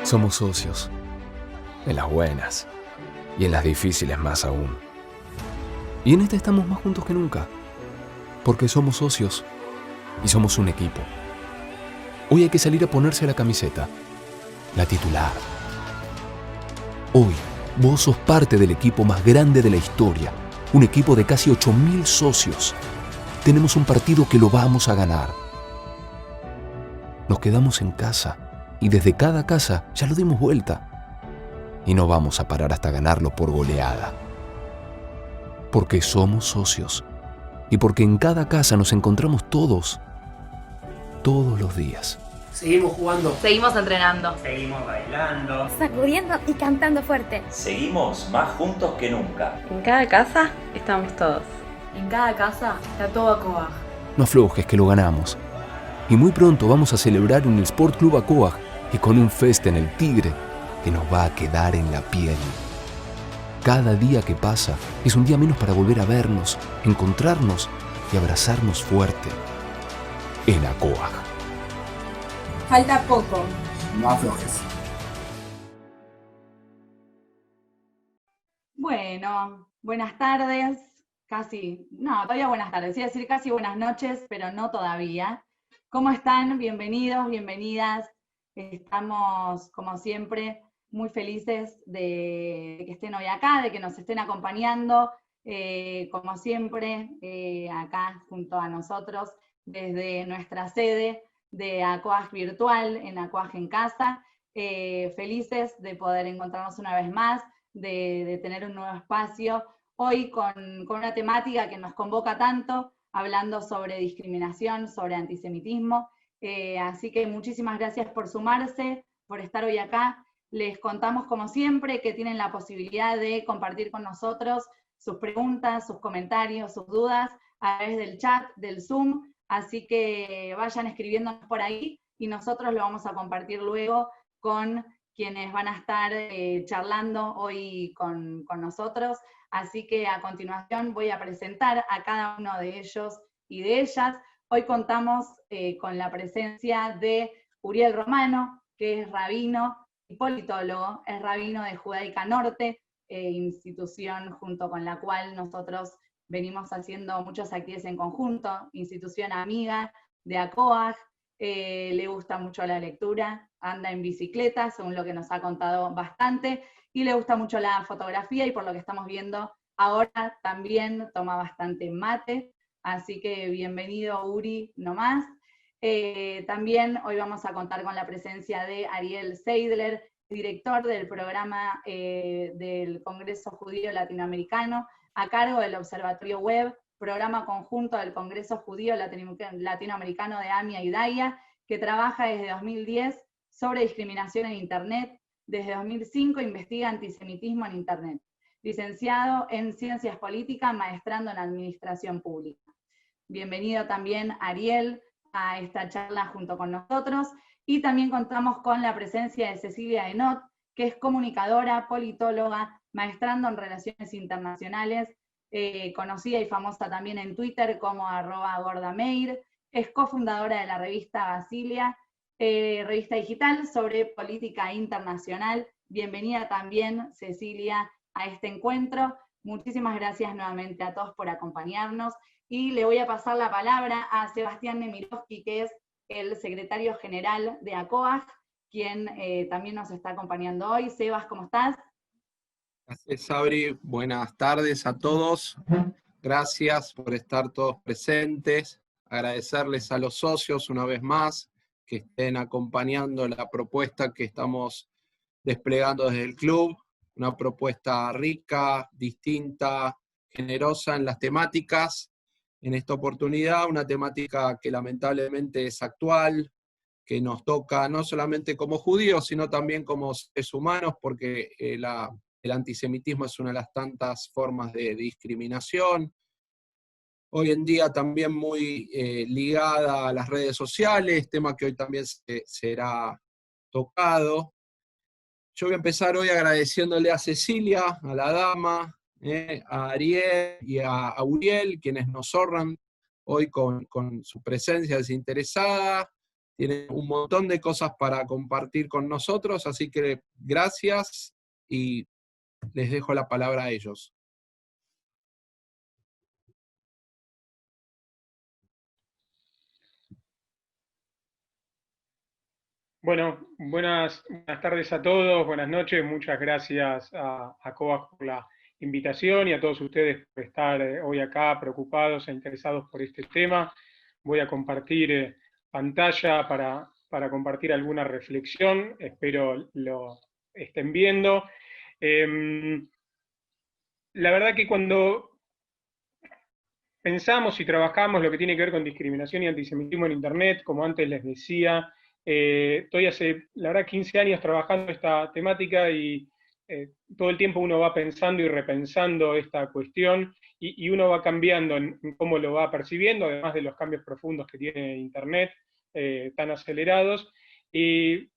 Somos socios, en las buenas y en las difíciles más aún. Y en esta estamos más juntos que nunca, porque somos socios y somos un equipo. Hoy hay que salir a ponerse la camiseta, la titular. Hoy, vos sos parte del equipo más grande de la historia, un equipo de casi 8.000 socios. Tenemos un partido que lo vamos a ganar. Nos quedamos en casa y desde cada casa ya lo dimos vuelta. Y no vamos a parar hasta ganarlo por goleada. Porque somos socios y porque en cada casa nos encontramos todos los días. Seguimos jugando. Seguimos entrenando. Seguimos bailando. Sacudiendo y cantando fuerte. Seguimos más juntos que nunca. En cada casa estamos todos. En cada casa está todo ACOAG. No aflojes que lo ganamos. Y muy pronto vamos a celebrar en el Sport Club ACOAG y con un fest en el Tigre que nos va a quedar en la piel. Cada día que pasa es un día menos para volver a vernos, encontrarnos y abrazarnos fuerte. En ACOAG. Falta poco. No aflojes. Bueno, buenas tardes. Todavía buenas tardes. Iba a decir casi buenas noches, pero no todavía. ¿Cómo están? Bienvenidos, bienvenidas. Estamos, como siempre, muy felices de que estén hoy acá, de que nos estén acompañando, como siempre, acá junto a nosotros, desde nuestra sede de ACOAG Virtual, en ACOAG en Casa. Felices de poder encontrarnos una vez más, de tener un nuevo espacio, hoy con una temática que nos convoca tanto, hablando sobre discriminación, sobre antisemitismo. Así que muchísimas gracias por sumarse, por estar hoy acá. Les contamos, como siempre, que tienen la posibilidad de compartir con nosotros sus preguntas, sus comentarios, sus dudas, a través del chat, del Zoom. Así que vayan escribiéndonos por ahí y nosotros lo vamos a compartir luego con quienes van a estar charlando hoy con nosotros. Así que a continuación voy a presentar a cada uno de ellos y de ellas. Hoy contamos con la presencia de Uriel Romano, que es rabino y politólogo, es rabino de Judaica Norte, institución junto con la cual nosotros venimos haciendo muchas actividades en conjunto, institución amiga de ACOAG, le gusta mucho la lectura, anda en bicicleta, según lo que nos ha contado bastante, y le gusta mucho la fotografía, y por lo que estamos viendo ahora también toma bastante mate, así que bienvenido Uri nomás. También hoy vamos a contar con la presencia de Ariel Seidler, director del programa del Congreso Judío Latinoamericano, a cargo del Observatorio Web, programa conjunto del Congreso Judío Latinoamericano de AMIA y DAIA, que trabaja desde 2010 sobre discriminación en Internet. Desde 2005 investiga antisemitismo en Internet. Licenciado en Ciencias Políticas, maestrando en Administración Pública. Bienvenido también Ariel a esta charla junto con nosotros. Y también contamos con la presencia de Cecilia Enot, que es comunicadora, politóloga, maestrando en Relaciones Internacionales, conocida y famosa también en Twitter como @gordameir, es cofundadora de la revista Basilia, revista digital sobre política internacional. Bienvenida también, Cecilia, a este encuentro. Muchísimas gracias nuevamente a todos por acompañarnos, y le voy a pasar la palabra a Sebastián Nemirovsky, que es el secretario general de ACOAG, quien también nos está acompañando hoy. Sebas, ¿cómo estás? Gracias, Sabri. Buenas tardes a todos. Gracias por estar todos presentes. Agradecerles a los socios una vez más que estén acompañando la propuesta que estamos desplegando desde el club. Una propuesta rica, distinta, generosa en las temáticas. En esta oportunidad, una temática que lamentablemente es actual, que nos toca no solamente como judíos, sino también como seres humanos, porque el antisemitismo es una de las tantas formas de discriminación. Hoy en día también muy ligada a las redes sociales, tema que hoy también será tocado. Yo voy a empezar hoy agradeciéndole a Cecilia, a la dama, a Ariel y a Uriel, quienes nos honran hoy con su presencia desinteresada. tienen un montón de cosas para compartir con nosotros, así que gracias y les dejo la palabra a ellos. Bueno, buenas tardes a todos, buenas noches, muchas gracias a COVAX por la invitación y a todos ustedes por estar hoy acá preocupados e interesados por este tema. Voy a compartir pantalla para compartir alguna reflexión, espero lo estén viendo. La verdad que cuando pensamos y trabajamos lo que tiene que ver con discriminación y antisemitismo en Internet, como antes les decía, estoy hace, la verdad, 15 años trabajando esta temática y todo el tiempo uno va pensando y repensando esta cuestión y uno va cambiando en cómo lo va percibiendo, además de los cambios profundos que tiene Internet, tan acelerados. Y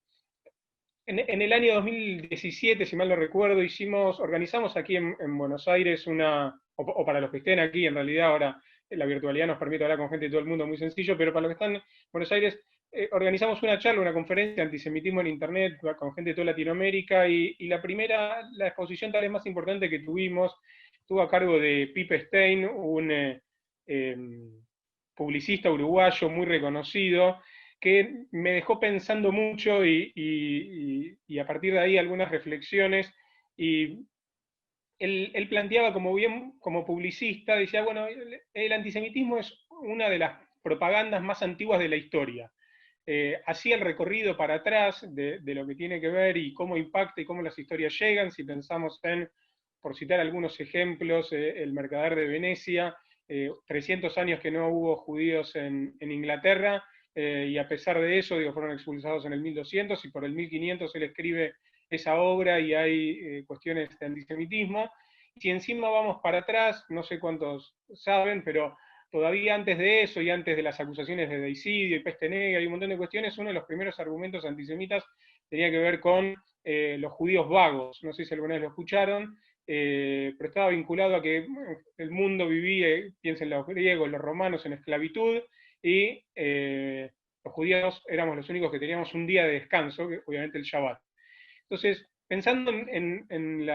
en el año 2017, si mal no recuerdo, organizamos aquí en Buenos Aires o para los que estén aquí, en realidad ahora la virtualidad nos permite hablar con gente de todo el mundo, muy sencillo, pero para los que están en Buenos Aires, organizamos una charla, una conferencia de antisemitismo en Internet con gente de toda Latinoamérica, y la exposición tal vez más importante que tuvimos, estuvo a cargo de Pipe Stein, un publicista uruguayo muy reconocido, que me dejó pensando mucho y a partir de ahí algunas reflexiones, y él planteaba como publicista, decía, bueno, el antisemitismo es una de las propagandas más antiguas de la historia. Hacía el recorrido para atrás de lo que tiene que ver y cómo impacta y cómo las historias llegan, si pensamos por citar algunos ejemplos, el Mercader de Venecia, 300 años que no hubo judíos en Inglaterra, y a pesar de eso, fueron expulsados en el 1200, y por el 1500 él escribe esa obra y hay cuestiones de antisemitismo. Si encima vamos para atrás, no sé cuántos saben, pero todavía antes de eso y antes de las acusaciones de deicidio y peste negra y un montón de cuestiones, uno de los primeros argumentos antisemitas tenía que ver con los judíos vagos. No sé si alguna vez lo escucharon, pero estaba vinculado a que el mundo vivía, piensen los griegos, los romanos, en esclavitud, y los judíos éramos los únicos que teníamos un día de descanso, que obviamente el Shabbat. Entonces, pensando en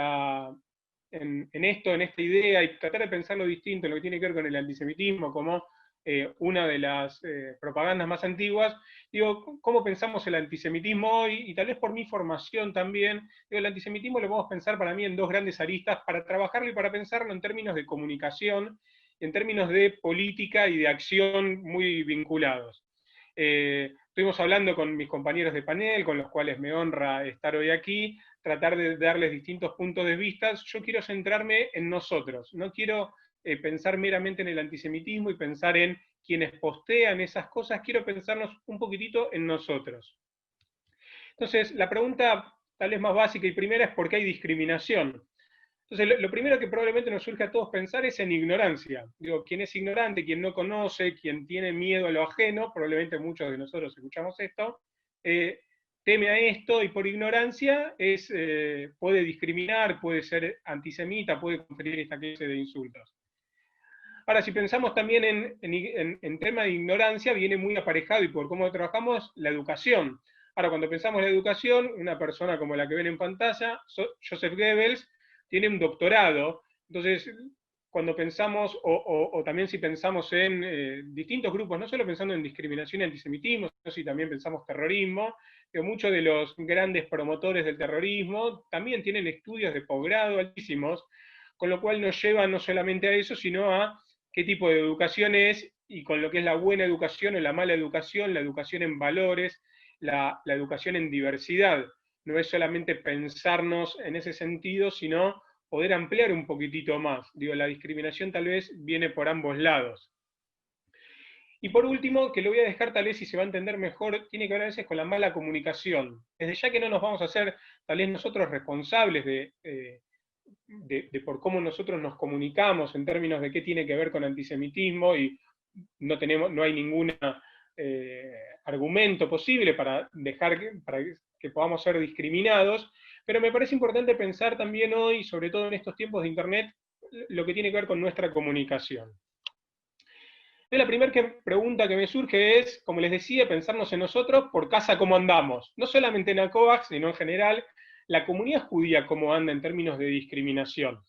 esto, en esta idea, y tratar de pensar lo distinto, en lo que tiene que ver con el antisemitismo como una de las propagandas más antiguas, digo, ¿cómo pensamos el antisemitismo hoy? Y tal vez por mi formación también, digo, el antisemitismo lo podemos pensar para mí en dos grandes aristas, para trabajarlo y para pensarlo en términos de comunicación, en términos de política y de acción muy vinculados. Estuvimos hablando con mis compañeros de panel, con los cuales me honra estar hoy aquí, tratar de darles distintos puntos de vista. Yo quiero centrarme en nosotros, no quiero pensar meramente en el antisemitismo y pensar en quienes postean esas cosas, quiero pensarnos un poquitito en nosotros. Entonces, la pregunta tal vez más básica y primera es ¿por qué hay discriminación? Entonces, lo primero que probablemente nos surge a todos pensar es en ignorancia. Digo, quien es ignorante, quien no conoce, quien tiene miedo a lo ajeno, probablemente muchos de nosotros escuchamos esto, teme a esto y por ignorancia puede discriminar, puede ser antisemita, puede conferir esta clase de insultos. Ahora, si pensamos también en tema de ignorancia, viene muy aparejado, y por cómo trabajamos, la educación. Ahora, cuando pensamos en la educación, una persona como la que ven en pantalla, Joseph Goebbels, tiene un doctorado. Entonces, cuando pensamos, o también si pensamos en distintos grupos, no solo pensando en discriminación y antisemitismo, sino si también pensamos terrorismo, que muchos de los grandes promotores del terrorismo también tienen estudios de posgrado altísimos, con lo cual nos lleva no solamente a eso, sino a qué tipo de educación es, y con lo que es la buena educación o la mala educación, la educación en valores, la educación en diversidad. No es solamente pensarnos en ese sentido, sino poder ampliar un poquitito más. Digo, la discriminación tal vez viene por ambos lados. Y por último, que lo voy a dejar tal vez si se va a entender mejor, tiene que ver a veces con la mala comunicación. Desde ya que no nos vamos a hacer tal vez nosotros responsables de por cómo nosotros nos comunicamos en términos de qué tiene que ver con antisemitismo, y no hay ningún argumento posible para dejar que podamos ser discriminados, pero me parece importante pensar también hoy, sobre todo en estos tiempos de Internet, lo que tiene que ver con nuestra comunicación. Entonces, la primera pregunta que me surge es, como les decía, pensarnos en nosotros por casa cómo andamos. No solamente en ACOAX, sino en general, la comunidad judía cómo anda en términos de discriminación.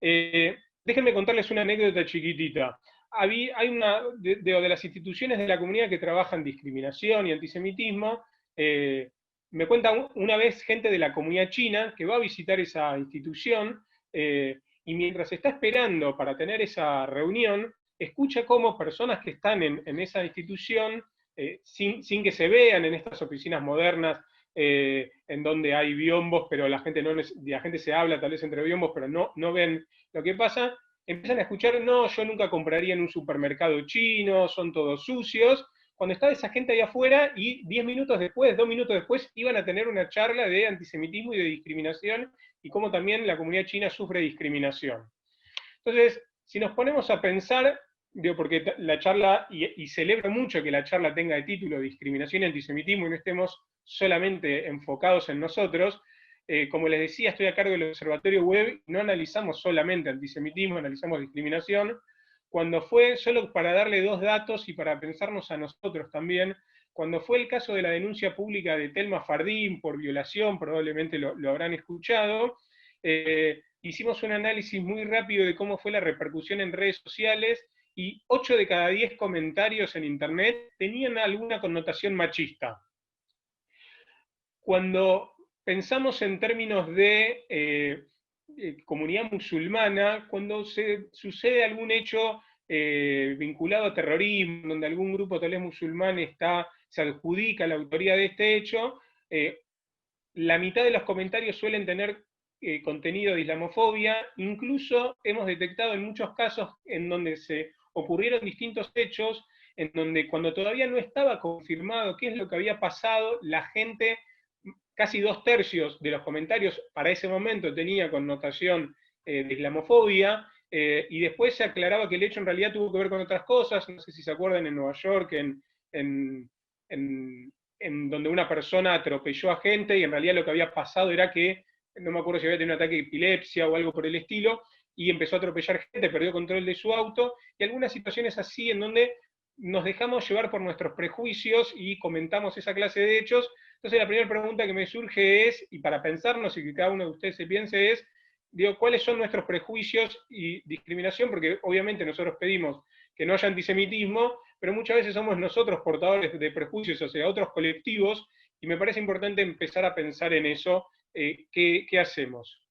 Déjenme contarles una anécdota chiquitita. Hay una de las instituciones de la comunidad que trabajan discriminación y antisemitismo. Me cuenta una vez gente de la comunidad china que va a visitar esa institución y mientras está esperando para tener esa reunión, escucha cómo personas que están en esa institución, sin que se vean en estas oficinas modernas, en donde hay biombos, pero la gente se habla tal vez entre biombos, pero no ven lo que pasa, empiezan a escuchar, no, yo nunca compraría en un supermercado chino, son todos sucios, cuando estaba esa gente ahí afuera y 10 minutos después, 2 minutos después, iban a tener una charla de antisemitismo y de discriminación, y cómo también la comunidad china sufre discriminación. Entonces, si nos ponemos a pensar, porque la charla, y celebro mucho que la charla tenga de título Discriminación y Antisemitismo, y no estemos solamente enfocados en nosotros, como les decía, estoy a cargo del Observatorio Web, no analizamos solamente antisemitismo, analizamos discriminación. Cuando fue, solo para darle 2 datos y para pensarnos a nosotros también, cuando fue el caso de la denuncia pública de Telma Fardín por violación, probablemente lo habrán escuchado, hicimos un análisis muy rápido de cómo fue la repercusión en redes sociales, y 8 de cada 10 comentarios en internet tenían alguna connotación machista. Cuando pensamos en términos de comunidad musulmana, cuando sucede algún hecho vinculado a terrorismo, donde algún grupo tal vez musulmán se adjudica la autoría de este hecho, la mitad de los comentarios suelen tener contenido de islamofobia. Incluso hemos detectado en muchos casos en donde se ocurrieron distintos hechos, en donde cuando todavía no estaba confirmado qué es lo que había pasado, la gente, casi 2/3 de los comentarios para ese momento tenía connotación de islamofobia, y después se aclaraba que el hecho en realidad tuvo que ver con otras cosas. No sé si se acuerdan en Nueva York, en donde una persona atropelló a gente, y en realidad lo que había pasado era que, no me acuerdo si había tenido un ataque de epilepsia o algo por el estilo, y empezó a atropellar gente, perdió control de su auto, y algunas situaciones así en donde nos dejamos llevar por nuestros prejuicios y comentamos esa clase de hechos. Entonces la primera pregunta que me surge es, y para pensarnos y que cada uno de ustedes se piense es, ¿cuáles son nuestros prejuicios y discriminación? Porque obviamente nosotros pedimos que no haya antisemitismo, pero muchas veces somos nosotros portadores de prejuicios hacia otros colectivos, y me parece importante empezar a pensar en eso, ¿qué hacemos?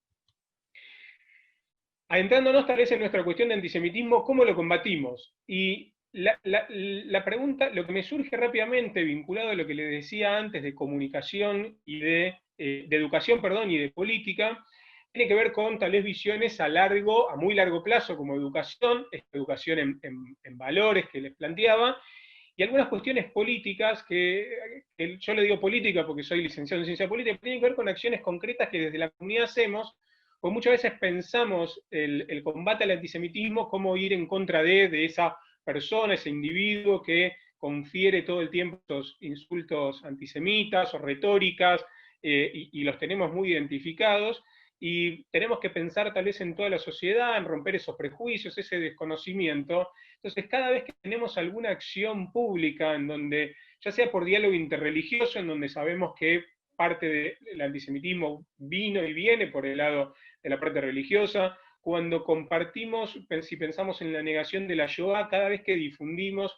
Adentrándonos tal vez en nuestra cuestión de antisemitismo, ¿cómo lo combatimos? Y la pregunta, lo que me surge rápidamente, vinculado a lo que les decía antes de comunicación y de educación, y de política, tiene que ver con tal vez visiones a muy largo plazo, como educación en valores que les planteaba, y algunas cuestiones políticas que yo le digo política porque soy licenciado en ciencia política, tienen que ver con acciones concretas que desde la comunidad hacemos, porque muchas veces pensamos el combate al antisemitismo como ir en contra de esa persona, ese individuo que confiere todo el tiempo esos insultos antisemitas o retóricas, y los tenemos muy identificados, y tenemos que pensar tal vez en toda la sociedad, en romper esos prejuicios, ese desconocimiento. Entonces, cada vez que tenemos alguna acción pública en donde, ya sea por diálogo interreligioso, en donde sabemos que parte del antisemitismo vino y viene por el lado de la parte religiosa, cuando compartimos, si pensamos en la negación de la Shoah, cada vez que difundimos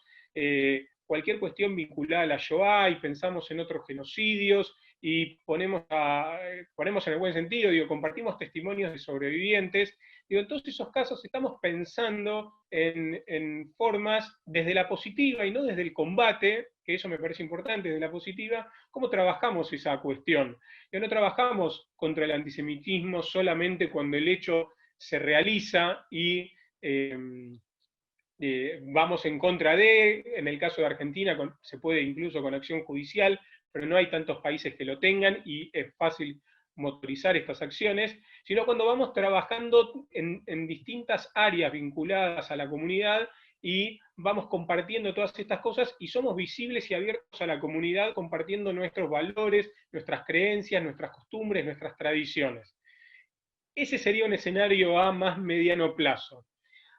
cualquier cuestión vinculada a la Shoah y pensamos en otros genocidios, y ponemos en el buen sentido, compartimos testimonios de sobrevivientes, en todos esos casos estamos pensando en formas desde la positiva y no desde el combate, que eso me parece importante, desde la positiva, cómo trabajamos esa cuestión. No trabajamos contra el antisemitismo solamente cuando el hecho se realiza y vamos en contra en el caso de Argentina se puede incluso con acción judicial, pero no hay tantos países que lo tengan y es fácil motorizar estas acciones, sino cuando vamos trabajando en distintas áreas vinculadas a la comunidad y vamos compartiendo todas estas cosas y somos visibles y abiertos a la comunidad compartiendo nuestros valores, nuestras creencias, nuestras costumbres, nuestras tradiciones. Ese sería un escenario a más mediano plazo.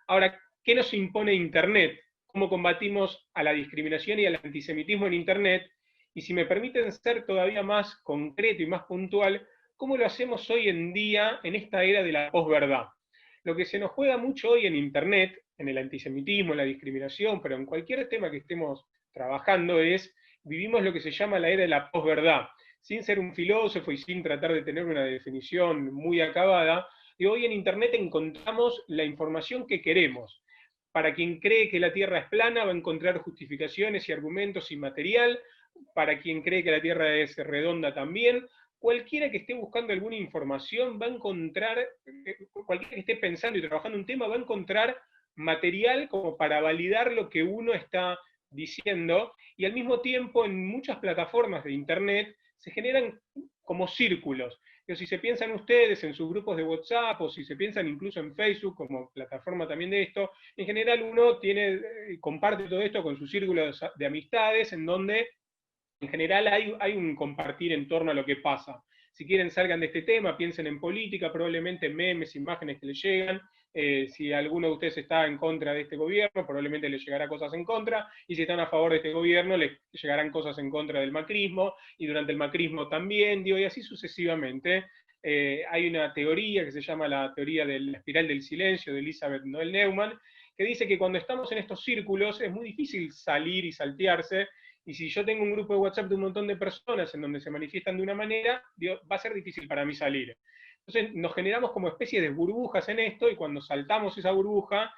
Ahora, ¿qué nos impone Internet? cómo combatimos a la discriminación y al antisemitismo en Internet, y si me permiten ser todavía más concreto y más puntual, cómo lo hacemos hoy en día en esta era de la posverdad. Lo que se nos juega mucho hoy en Internet, en el antisemitismo, en la discriminación, pero en cualquier tema que estemos trabajando es, vivimos lo que se llama la era de la posverdad. Sin ser un filósofo y sin tratar de tener una definición muy acabada, y hoy en Internet encontramos la información que queremos. Para quien cree que la Tierra es plana, va a encontrar justificaciones y argumentos sin material. Para quien cree que la Tierra es redonda también. Cualquiera que esté buscando alguna información va a encontrar, cualquiera que esté pensando y trabajando un tema, va a encontrar material como para validar lo que uno está diciendo, y al mismo tiempo en muchas plataformas de Internet se generan como círculos. Pero si se piensan ustedes en sus grupos de WhatsApp, o si se piensan incluso en Facebook como plataforma también de esto, en general uno comparte todo esto con su círculo de amistades, en donde en general hay un compartir en torno a lo que pasa. Si quieren, salgan de este tema, piensen en política, probablemente memes, imágenes que les llegan. Si alguno de ustedes está en contra de este gobierno, probablemente les llegará cosas en contra, y si están a favor de este gobierno, les llegarán cosas en contra del macrismo, y durante el macrismo también, y así sucesivamente. Hay una teoría que se llama la teoría de la espiral del silencio, de Elizabeth Noel Neumann, que dice que cuando estamos en estos círculos es muy difícil salir y saltearse, y si yo tengo un grupo de WhatsApp de un montón de personas en donde se manifiestan de una manera, va a ser difícil para mí salir. Entonces nos generamos como especie de burbujas en esto, y cuando saltamos esa burbuja,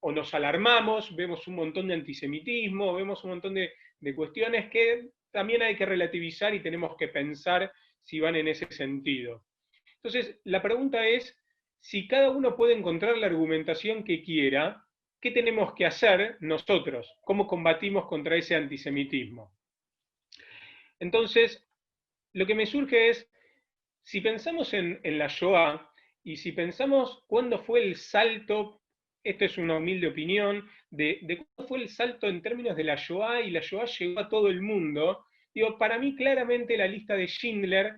o nos alarmamos, vemos un montón de antisemitismo, vemos un montón de cuestiones que también hay que relativizar y tenemos que pensar si van en ese sentido. Entonces, la pregunta es, si cada uno puede encontrar la argumentación que quiera, ¿qué tenemos que hacer nosotros? ¿Cómo combatimos contra ese antisemitismo? Entonces, lo que me surge es, si pensamos en la Shoah, y si pensamos cuándo fue el salto, esto es una humilde opinión, de cuándo fue el salto en términos de la Shoah, y la Shoah llegó a todo el mundo, para mí claramente la lista de Schindler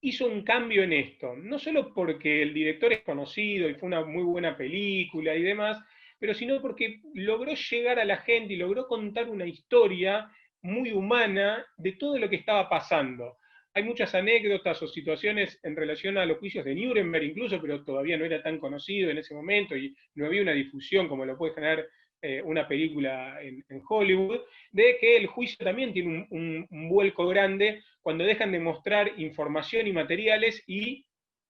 hizo un cambio en esto, no solo porque el director es conocido y fue una muy buena película y demás, pero sino porque logró llegar a la gente y logró contar una historia muy humana de todo lo que estaba pasando. Hay muchas anécdotas o situaciones en relación a los juicios de Nuremberg incluso, pero todavía no era tan conocido en ese momento y no había una difusión como lo puede generar una película en Hollywood, de que el juicio también tiene un vuelco grande cuando dejan de mostrar información y materiales y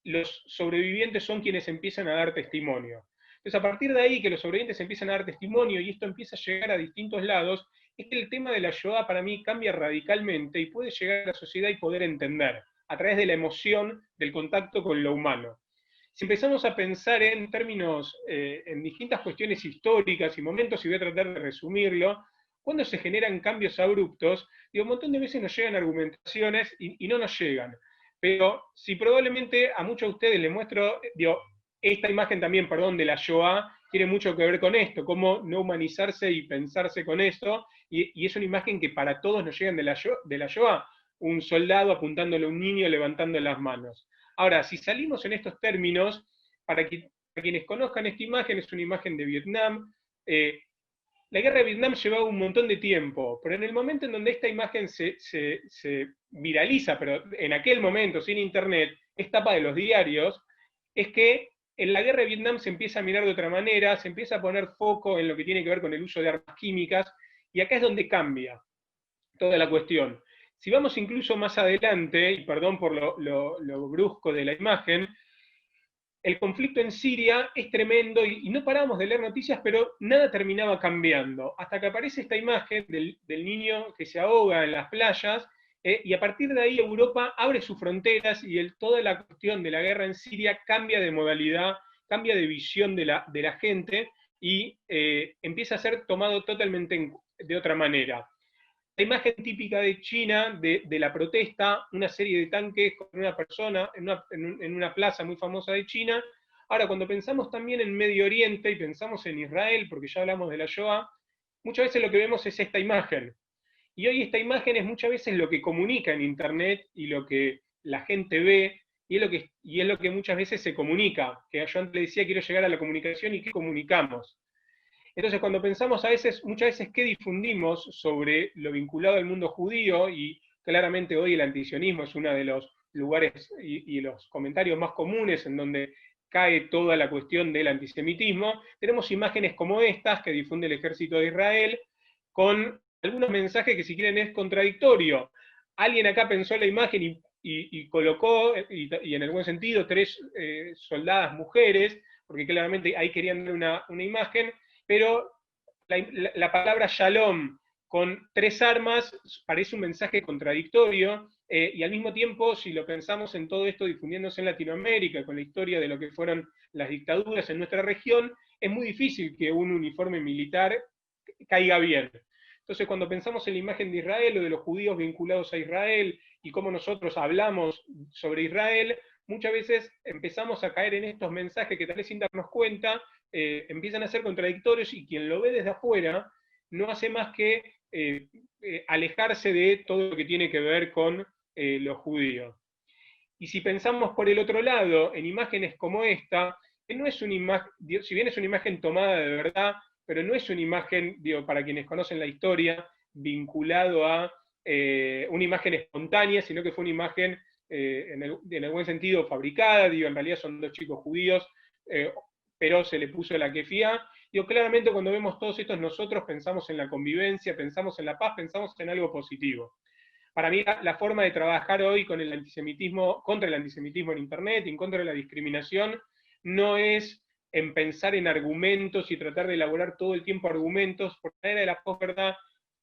los sobrevivientes son quienes empiezan a dar testimonio. Entonces, a partir de ahí que los sobrevivientes empiezan a dar testimonio y esto empieza a llegar a distintos lados, es que el tema de la Shoah para mí cambia radicalmente y puede llegar a la sociedad y poder entender, a través de la emoción del contacto con lo humano. Si empezamos a pensar en términos, en distintas cuestiones históricas y momentos, y voy a tratar de resumirlo, cuando se generan cambios abruptos, un montón de veces nos llegan argumentaciones y no nos llegan. Pero si probablemente a muchos de ustedes les muestro, esta imagen también, perdón, de la Shoah, tiene mucho que ver con esto, cómo no humanizarse y pensarse con esto, y es una imagen que para todos nos llegan de la Shoah, un soldado apuntándole a un niño levantando las manos. Ahora, si salimos en estos términos, para quienes conozcan esta imagen, es una imagen de Vietnam. La guerra de Vietnam llevaba un montón de tiempo, pero en el momento en donde esta imagen se viraliza, pero en aquel momento, sin internet, es tapa de los diarios, es que en la guerra de Vietnam se empieza a mirar de otra manera, se empieza a poner foco en lo que tiene que ver con el uso de armas químicas, y acá es donde cambia toda la cuestión. Si vamos incluso más adelante, y perdón por lo brusco de la imagen, el conflicto en Siria es tremendo y no parábamos de leer noticias, pero nada terminaba cambiando, hasta que aparece esta imagen del niño que se ahoga en las playas, y a partir de ahí Europa abre sus fronteras y toda la cuestión de la guerra en Siria cambia de modalidad, cambia de visión de la gente, y empieza a ser tomado totalmente de otra manera. La imagen típica de China, de la protesta, una serie de tanques con una persona en una plaza muy famosa de China. Ahora, cuando pensamos también en Medio Oriente y pensamos en Israel, porque ya hablamos de la Shoah, muchas veces lo que vemos es esta imagen. Y hoy esta imagen es muchas veces lo que comunica en Internet y lo que la gente ve, y es lo que muchas veces se comunica, que yo antes le decía, quiero llegar a la comunicación y qué comunicamos. Entonces, cuando pensamos muchas veces qué difundimos sobre lo vinculado al mundo judío, y claramente hoy el antisionismo es uno de los lugares y los comentarios más comunes en donde cae toda la cuestión del antisemitismo, tenemos imágenes como estas que difunde el ejército de Israel, con algunos mensajes que si quieren es contradictorio. Alguien acá pensó la imagen y colocó, y en el buen sentido, 3 soldadas mujeres, porque claramente ahí querían dar una imagen, pero la palabra shalom con 3 armas parece un mensaje contradictorio, y al mismo tiempo, si lo pensamos en todo esto difundiéndose en Latinoamérica, con la historia de lo que fueron las dictaduras en nuestra región, es muy difícil que un uniforme militar caiga bien. Entonces, cuando pensamos en la imagen de Israel o de los judíos vinculados a Israel y cómo nosotros hablamos sobre Israel, muchas veces empezamos a caer en estos mensajes que tal vez sin darnos cuenta empiezan a ser contradictorios, y quien lo ve desde afuera no hace más que alejarse de todo lo que tiene que ver con los judíos. Y si pensamos por el otro lado en imágenes como esta, que no es una imagen, si bien es una imagen tomada de verdad, pero no es una imagen, para quienes conocen la historia, vinculado a una imagen espontánea, sino que fue una imagen, en el buen sentido, fabricada, en realidad son 2 chicos judíos, pero se le puso la kefía. Claramente cuando vemos todos estos, nosotros pensamos en la convivencia, pensamos en la paz, pensamos en algo positivo. Para mí la forma de trabajar hoy con el antisemitismo, contra el antisemitismo en Internet, en contra de la discriminación, no es en pensar en argumentos y tratar de elaborar todo el tiempo argumentos, porque la era de la posverdad,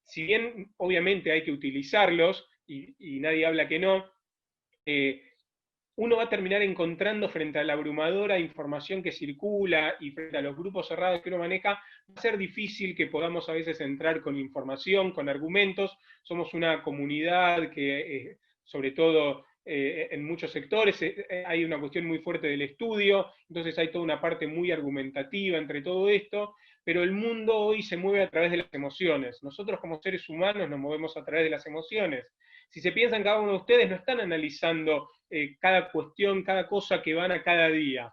si bien obviamente hay que utilizarlos, y nadie habla que no, uno va a terminar encontrando frente a la abrumadora información que circula y frente a los grupos cerrados que uno maneja, va a ser difícil que podamos a veces entrar con información, con argumentos. Somos una comunidad que, sobre todo en muchos sectores, hay una cuestión muy fuerte del estudio, entonces hay toda una parte muy argumentativa entre todo esto, pero el mundo hoy se mueve a través de las emociones. Nosotros como seres humanos nos movemos a través de las emociones. Si se piensan, cada uno de ustedes no están analizando cada cuestión, cada cosa que van a cada día,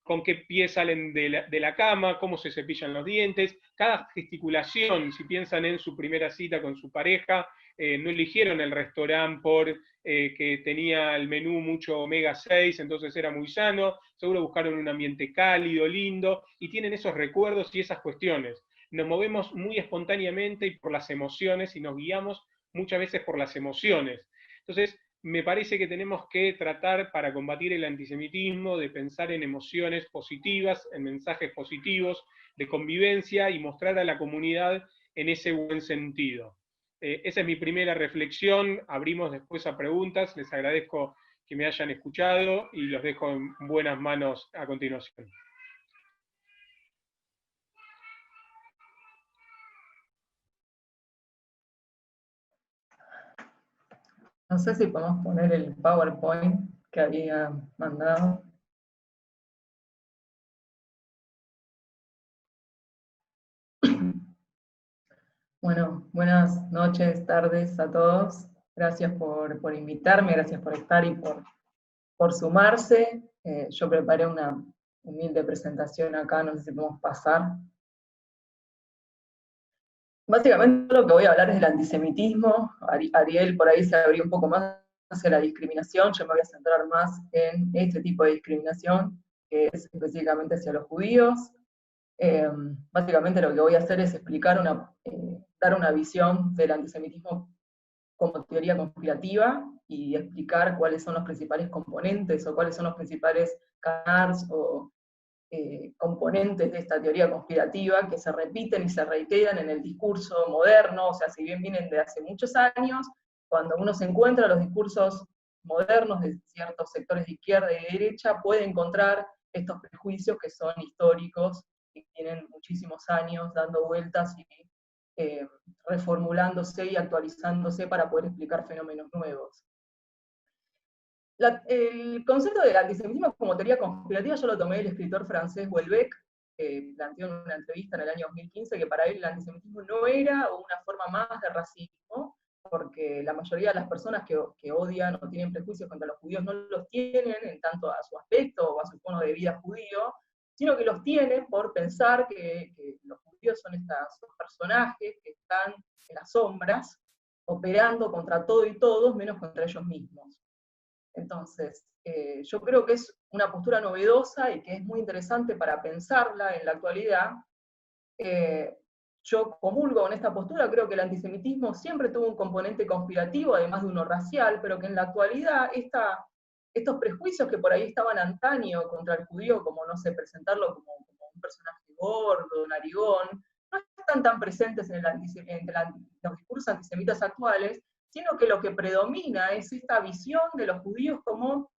con qué pie salen de la cama, cómo se cepillan los dientes, cada gesticulación, si piensan en su primera cita con su pareja, no eligieron el restaurante por que tenía el menú mucho omega 6, entonces era muy sano, seguro buscaron un ambiente cálido, lindo, y tienen esos recuerdos y esas cuestiones. Nos movemos muy espontáneamente y por las emociones, y nos guiamos muchas veces por las emociones. Entonces, me parece que tenemos que tratar, para combatir el antisemitismo, de pensar en emociones positivas, en mensajes positivos, de convivencia, y mostrar a la comunidad en ese buen sentido. Esa es mi primera reflexión. Abrimos después a preguntas. Les agradezco que me hayan escuchado y los dejo en buenas manos a continuación. No sé si podemos poner el PowerPoint que había mandado. Bueno, buenas noches, tardes a todos. Gracias por invitarme, gracias por estar y por sumarse. Yo preparé una humilde presentación acá, no sé si podemos pasar. Básicamente lo que voy a hablar es del antisemitismo. Ariel por ahí se abrió un poco más hacia la discriminación, yo me voy a centrar más en este tipo de discriminación, que es específicamente hacia los judíos. Básicamente lo que voy a hacer es explicar dar una visión del antisemitismo como teoría conspirativa, y explicar cuáles son los principales componentes, o cuáles son los principales canals o componentes de esta teoría conspirativa que se repiten y se reiteran en el discurso moderno. O sea, si bien vienen de hace muchos años, cuando uno se encuentra los discursos modernos de ciertos sectores de izquierda y de derecha, puede encontrar estos prejuicios que son históricos y tienen muchísimos años dando vueltas y reformulándose y actualizándose para poder explicar fenómenos nuevos. El concepto del antisemitismo como teoría conspirativa yo lo tomé del escritor francés Houellebecq, que planteó en una entrevista en el año 2015 que para él el antisemitismo no era una forma más de racismo, porque la mayoría de las personas que odian o tienen prejuicios contra los judíos no los tienen en tanto a su aspecto o a su tono de vida judío, sino que los tienen por pensar que los judíos son estos personajes que están en las sombras, operando contra todo y todos, menos contra ellos mismos. Entonces, yo creo que es una postura novedosa y que es muy interesante para pensarla en la actualidad. Yo comulgo con esta postura, creo que el antisemitismo siempre tuvo un componente conspirativo, además de uno racial, pero que en la actualidad estos prejuicios que por ahí estaban antaño contra el judío, como, no sé, presentarlo como un personaje gordo, narigón, no están tan presentes en los discursos antisemitas actuales, sino que lo que predomina es esta visión de los judíos como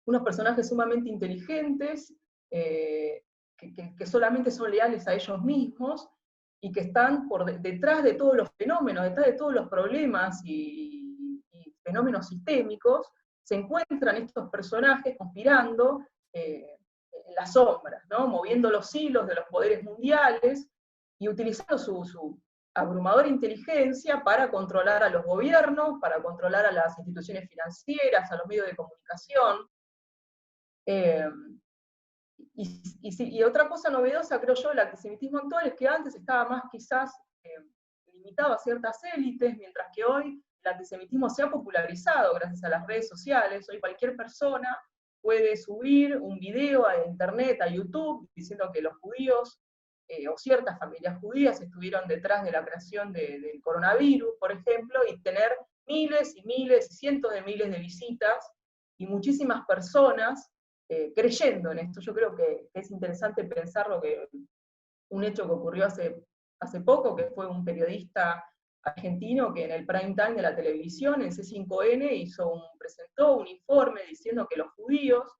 unos personajes sumamente inteligentes, que solamente son leales a ellos mismos, y que están detrás de todos los fenómenos, detrás de todos los problemas y fenómenos sistémicos, se encuentran estos personajes conspirando en las sombras, ¿no? Moviendo los hilos de los poderes mundiales y utilizando su abrumadora inteligencia para controlar a los gobiernos, para controlar a las instituciones financieras, a los medios de comunicación. Y otra cosa novedosa, creo yo, del antisemitismo actual es que antes estaba más quizás limitado a ciertas élites, mientras que hoy el antisemitismo se ha popularizado gracias a las redes sociales. Hoy cualquier persona puede subir un video a internet, a YouTube, diciendo que los judíos o ciertas familias judías estuvieron detrás de la creación del coronavirus, por ejemplo, y tener miles y miles y cientos de miles de visitas y muchísimas personas creyendo en esto. Yo creo que es interesante pensar un hecho que ocurrió hace poco, que fue un periodista argentino que en el prime time de la televisión, en C5N, presentó un informe diciendo que los judíos,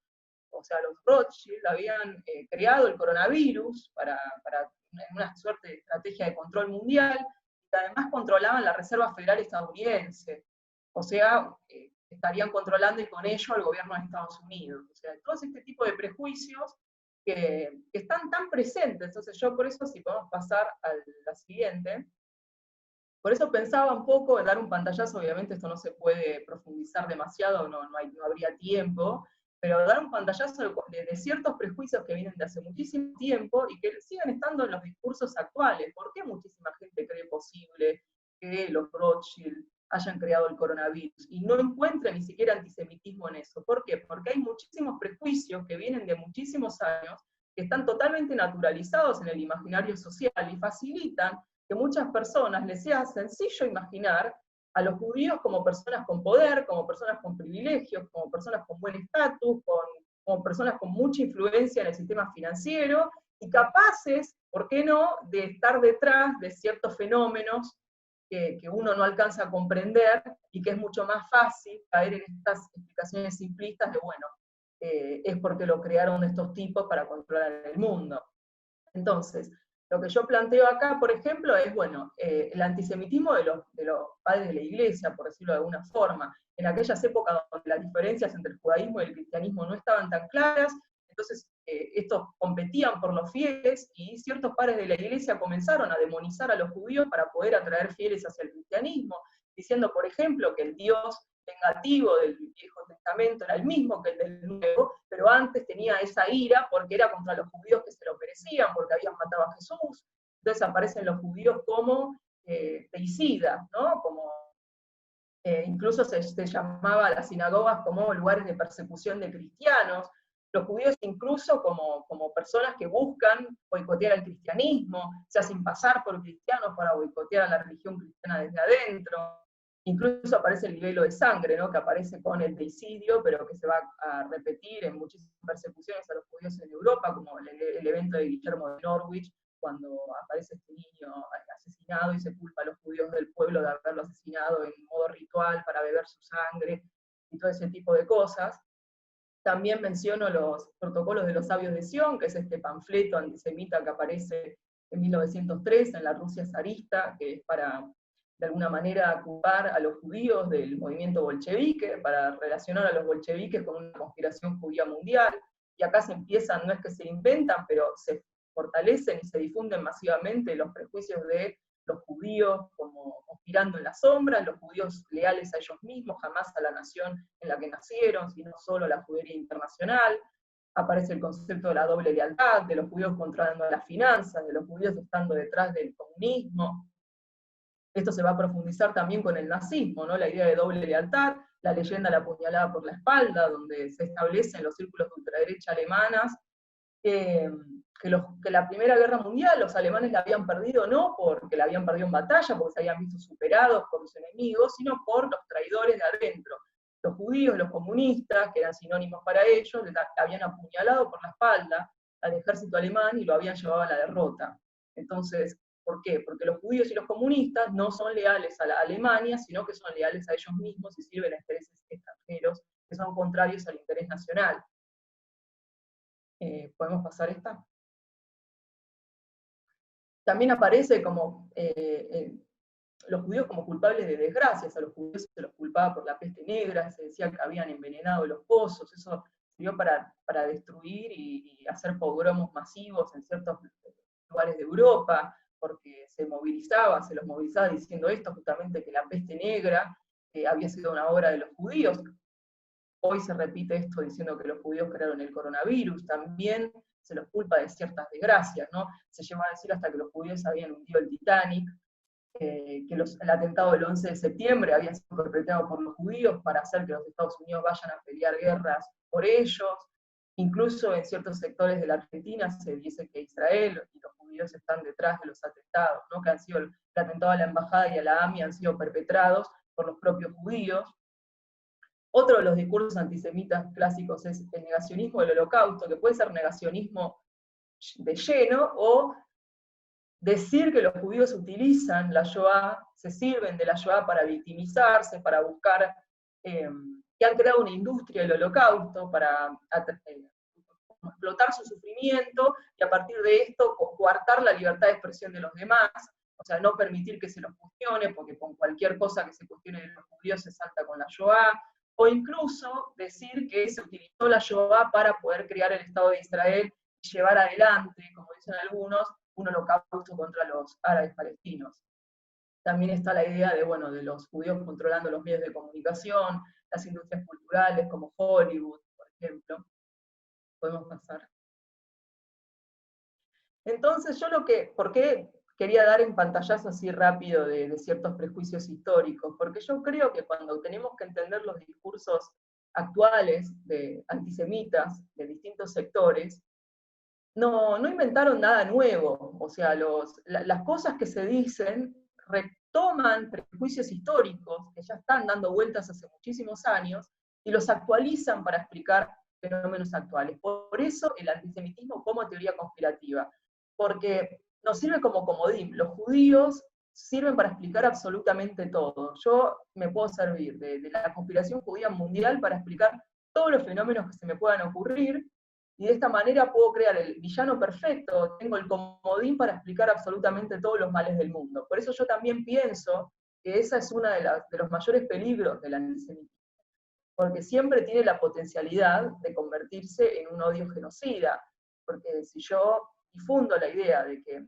o sea, los Rothschild, habían creado el coronavirus para una suerte de estrategia de control mundial, y además controlaban la Reserva Federal estadounidense. O sea, estarían controlando y con ello al gobierno de Estados Unidos. O sea, todo este tipo de prejuicios que están tan presentes. Entonces yo por eso, si podemos pasar a la siguiente, por eso pensaba un poco en dar un pantallazo. Obviamente esto no se puede profundizar demasiado, no habría tiempo, pero dar un pantallazo de ciertos prejuicios que vienen de hace muchísimo tiempo y que siguen estando en los discursos actuales. ¿Por qué muchísima gente cree posible que los Rothschild hayan creado el coronavirus y no encuentran ni siquiera antisemitismo en eso? ¿Por qué? Porque hay muchísimos prejuicios que vienen de muchísimos años, que están totalmente naturalizados en el imaginario social y facilitan que muchas personas les sea sencillo imaginar a los judíos como personas con poder, como personas con privilegios, como personas con buen estatus, como personas con mucha influencia en el sistema financiero, y capaces, ¿por qué no?, de estar detrás de ciertos fenómenos que uno no alcanza a comprender, y que es mucho más fácil caer en estas explicaciones simplistas de, bueno, es porque lo crearon estos tipos para controlar el mundo. Entonces, lo que yo planteo acá, por ejemplo, es, bueno, el antisemitismo de los padres de la Iglesia, por decirlo de alguna forma, en aquellas épocas donde las diferencias entre el judaísmo y el cristianismo no estaban tan claras. Entonces estos competían por los fieles, y ciertos padres de la Iglesia comenzaron a demonizar a los judíos para poder atraer fieles hacia el cristianismo, diciendo, por ejemplo, que el Dios vengativo del Viejo Testamento era el mismo que el del Nuevo, pero antes tenía esa ira porque era contra los judíos que se lo merecían, porque habían matado a Jesús. Entonces aparecen los judíos como deicidas, ¿no? Como, incluso se llamaba a las sinagogas como lugares de persecución de cristianos. Los judíos incluso como personas que buscan boicotear al cristianismo, se hacen pasar por cristianos para boicotear a la religión cristiana desde adentro. Incluso aparece el libelo de sangre, ¿no?, que aparece con el deicidio, pero que se va a repetir en muchísimas persecuciones a los judíos en Europa, como el evento de Guillermo de Norwich, cuando aparece este niño asesinado y se culpa a los judíos del pueblo de haberlo asesinado en modo ritual para beber su sangre, y todo ese tipo de cosas. También menciono los protocolos de los sabios de Sion, que es este panfleto antisemita que aparece en 1903 en la Rusia zarista, que es para, de alguna manera, culpar a los judíos del movimiento bolchevique, para relacionar a los bolcheviques con una conspiración judía mundial. Y acá se empiezan, no es que se inventan, pero se fortalecen y se difunden masivamente los prejuicios de los judíos como conspirando en la sombra, los judíos leales a ellos mismos, jamás a la nación en la que nacieron, sino solo a la judería internacional. Aparece el concepto de la doble lealtad, de los judíos controlando las finanzas, de los judíos estando detrás del comunismo. Esto se va a profundizar también con el nazismo, ¿no? La idea de doble lealtad, la leyenda de la puñalada por la espalda, donde se establece en los círculos de ultraderecha alemanas que la Primera Guerra Mundial los alemanes la habían perdido no porque la habían perdido en batalla, porque se habían visto superados por los enemigos, sino por los traidores de adentro. Los judíos, los comunistas, que eran sinónimos para ellos, habían apuñalado por la espalda al ejército alemán y lo habían llevado a la derrota. Entonces, ¿por qué? Porque los judíos y los comunistas no son leales a la Alemania, sino que son leales a ellos mismos y sirven a intereses extranjeros que son contrarios al interés nacional. ¿Podemos pasar esta? También aparece como los judíos como culpables de desgracias. A los judíos se los culpaba por la peste negra, se decía que habían envenenado los pozos, eso sirvió para destruir y hacer pogromos masivos en ciertos lugares de Europa, porque se los movilizaba diciendo esto, justamente que la peste negra había sido una obra de los judíos. Hoy se repite esto diciendo que los judíos crearon el coronavirus, también se los culpa de ciertas desgracias, ¿no? Se llegó a decir hasta que los judíos habían hundido el Titanic, que el atentado del 11 de septiembre había sido perpetrado por los judíos para hacer que los Estados Unidos vayan a pelear guerras por ellos. Incluso en ciertos sectores de la Argentina se dice que Israel y los judíos están detrás de los atentados, ¿no? Que han sido el atentado a la embajada y a la AMI han sido perpetrados por los propios judíos. Otro de los discursos antisemitas clásicos es el negacionismo del holocausto, que puede ser negacionismo de lleno, o decir que los judíos utilizan la Shoah, se sirven de la Shoah para victimizarse, para buscar, que han creado una industria del holocausto, para explotar su sufrimiento, y a partir de esto coartar la libertad de expresión de los demás, o sea, no permitir que se los cuestione, porque con cualquier cosa que se cuestione de los judíos se salta con la Shoah, o incluso decir que se utilizó la Shoah para poder crear el Estado de Israel y llevar adelante, como dicen algunos, un holocausto contra los árabes palestinos. También está la idea de los judíos controlando los medios de comunicación, las industrias culturales como Hollywood, por ejemplo. Podemos pasar. Entonces, ¿por qué quería dar en pantallazo así rápido de ciertos prejuicios históricos? Porque yo creo que cuando tenemos que entender los discursos actuales de antisemitas de distintos sectores, no inventaron nada nuevo. O sea, las cosas que se dicen retoman prejuicios históricos que ya están dando vueltas hace muchísimos años y los actualizan para explicar fenómenos actuales. Por eso el antisemitismo como teoría conspirativa, porque nos sirve como comodín. Los judíos sirven para explicar absolutamente todo. Yo me puedo servir de la conspiración judía mundial para explicar todos los fenómenos que se me puedan ocurrir, y de esta manera puedo crear el villano perfecto, tengo el comodín para explicar absolutamente todos los males del mundo. Por eso yo también pienso que esa es una de los mayores peligros del antisemitismo, porque siempre tiene la potencialidad de convertirse en un odio genocida, porque si yo difundo la idea de que,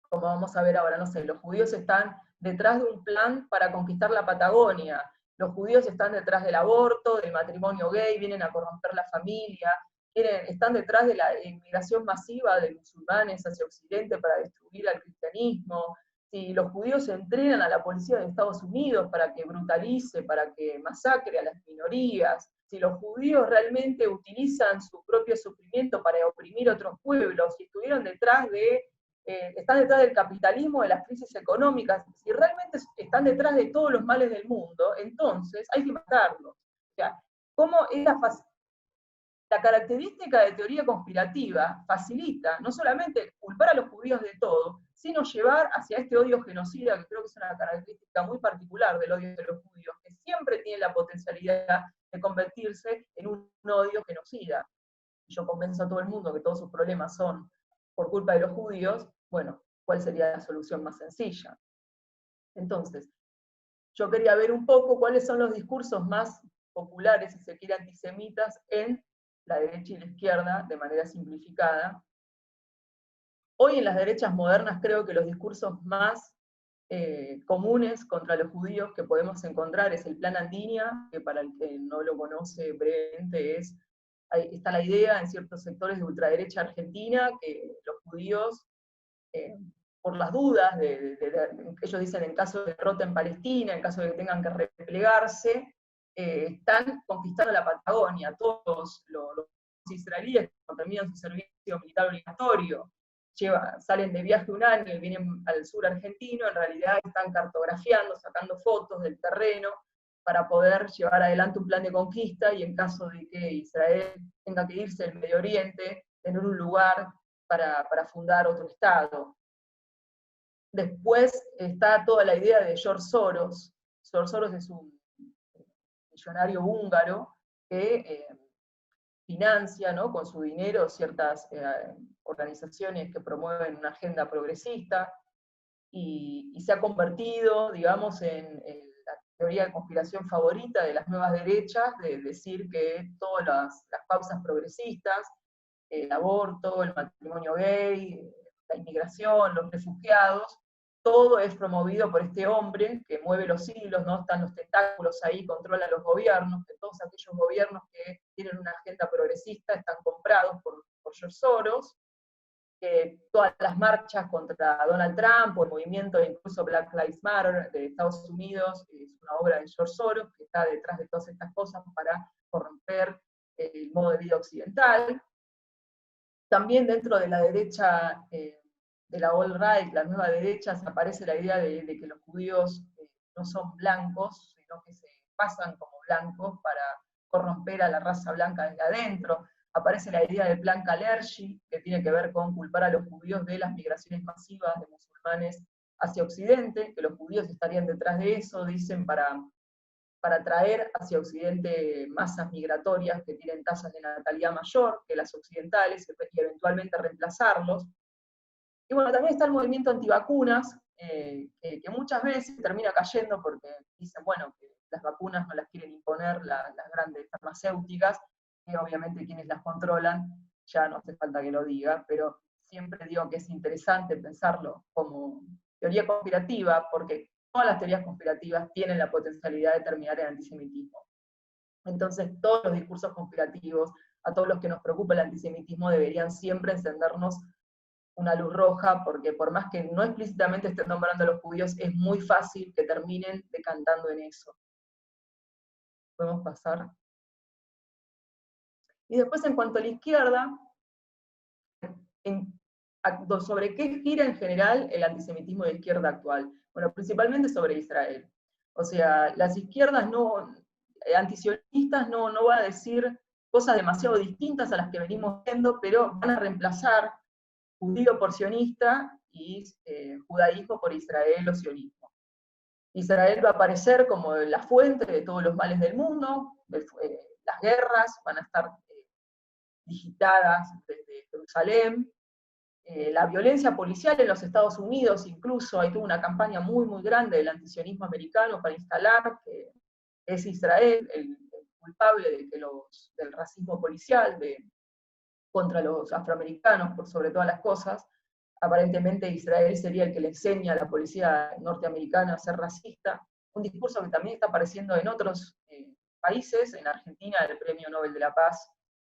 como vamos a ver ahora, no sé, los judíos están detrás de un plan para conquistar la Patagonia, los judíos están detrás del aborto, del matrimonio gay, vienen a corromper la familia, están detrás de la inmigración masiva de musulmanes hacia Occidente para destruir al cristianismo, si los judíos entrenan a la policía de Estados Unidos para que brutalice, para que masacre a las minorías, si los judíos realmente utilizan su propio sufrimiento para oprimir otros pueblos, si están detrás del capitalismo, de las crisis económicas, si realmente están detrás de todos los males del mundo, entonces hay que matarlos. O sea, ¿cómo la característica de teoría conspirativa facilita no solamente culpar a los judíos de todo, sino llevar hacia este odio genocida, que creo que es una característica muy particular del odio de los judíos, que siempre tiene la potencialidad de convertirse en un odio genocida. Si yo convenzo a todo el mundo que todos sus problemas son por culpa de los judíos, bueno, ¿cuál sería la solución más sencilla? Entonces, yo quería ver un poco cuáles son los discursos más populares, si se quiere, antisemitas en la derecha y la izquierda, de manera simplificada. Hoy en las derechas modernas creo que los discursos más comunes contra los judíos que podemos encontrar es el Plan Andinia, que para el que no lo conoce brevemente está la idea en ciertos sectores de ultraderecha argentina que los judíos, por las dudas, ellos dicen en caso de derrota en Palestina, en caso de que tengan que replegarse, están conquistando la Patagonia. Todos los israelíes que terminan su servicio militar obligatorio, salen de viaje un año y vienen al sur argentino, en realidad están cartografiando, sacando fotos del terreno, para poder llevar adelante un plan de conquista, y en caso de que Israel tenga que irse del Medio Oriente, tener un lugar para fundar otro Estado. Después está toda la idea de George Soros. George Soros es un millonario húngaro que financia, ¿no?, con su dinero ciertas organizaciones que promueven una agenda progresista, y se ha convertido, digamos, en la teoría de conspiración favorita de las nuevas derechas, de decir que todas las causas progresistas, el aborto, el matrimonio gay, la inmigración, los refugiados, todo es promovido por este hombre que mueve los hilos, ¿no? Están los tentáculos ahí, controla los gobiernos, que todos aquellos gobiernos que tienen una agenda progresista están comprados por George Soros, que todas las marchas contra Donald Trump, o el movimiento incluso Black Lives Matter de Estados Unidos, es una obra de George Soros, que está detrás de todas estas cosas para corromper el modo de vida occidental. También dentro de la derecha, de la alt-right, la nueva derecha, se aparece la idea de que los judíos no son blancos, sino que se pasan como blancos para corromper a la raza blanca desde adentro. Aparece la idea del plan Kalergi, que tiene que ver con culpar a los judíos de las migraciones masivas de musulmanes hacia Occidente, que los judíos estarían detrás de eso, dicen, para traer hacia Occidente masas migratorias que tienen tasas de natalidad mayor que las occidentales, y eventualmente reemplazarlos. Y bueno, también está el movimiento antivacunas, que muchas veces termina cayendo porque dicen, bueno, que las vacunas no las quieren imponer las grandes farmacéuticas, que obviamente quienes las controlan, ya no hace falta que lo diga, pero siempre digo que es interesante pensarlo como teoría conspirativa, porque todas las teorías conspirativas tienen la potencialidad de terminar en antisemitismo. Entonces, todos los discursos conspirativos, a todos los que nos preocupa el antisemitismo, deberían siempre encendernos una luz roja, porque por más que no explícitamente estén nombrando a los judíos, es muy fácil que terminen decantando en eso. Podemos pasar. Y después, en cuanto a la izquierda, sobre qué gira en general el antisemitismo de izquierda actual. Bueno, principalmente sobre Israel. O sea, las izquierdas antisionistas no van a decir cosas demasiado distintas a las que venimos viendo, pero van a reemplazar judío por sionista y judaísmo por Israel o sionismo. Israel va a aparecer como la fuente de todos los males del mundo, las guerras van a estar digitadas desde Jerusalén, la violencia policial en los Estados Unidos, incluso ahí tuvo una campaña muy, muy grande del antisionismo americano para instalar que es Israel el culpable del racismo policial contra los afroamericanos, por sobre todas las cosas. Aparentemente Israel sería el que le enseña a la policía norteamericana a ser racista, un discurso que también está apareciendo en otros países. En Argentina el Premio Nobel de la Paz,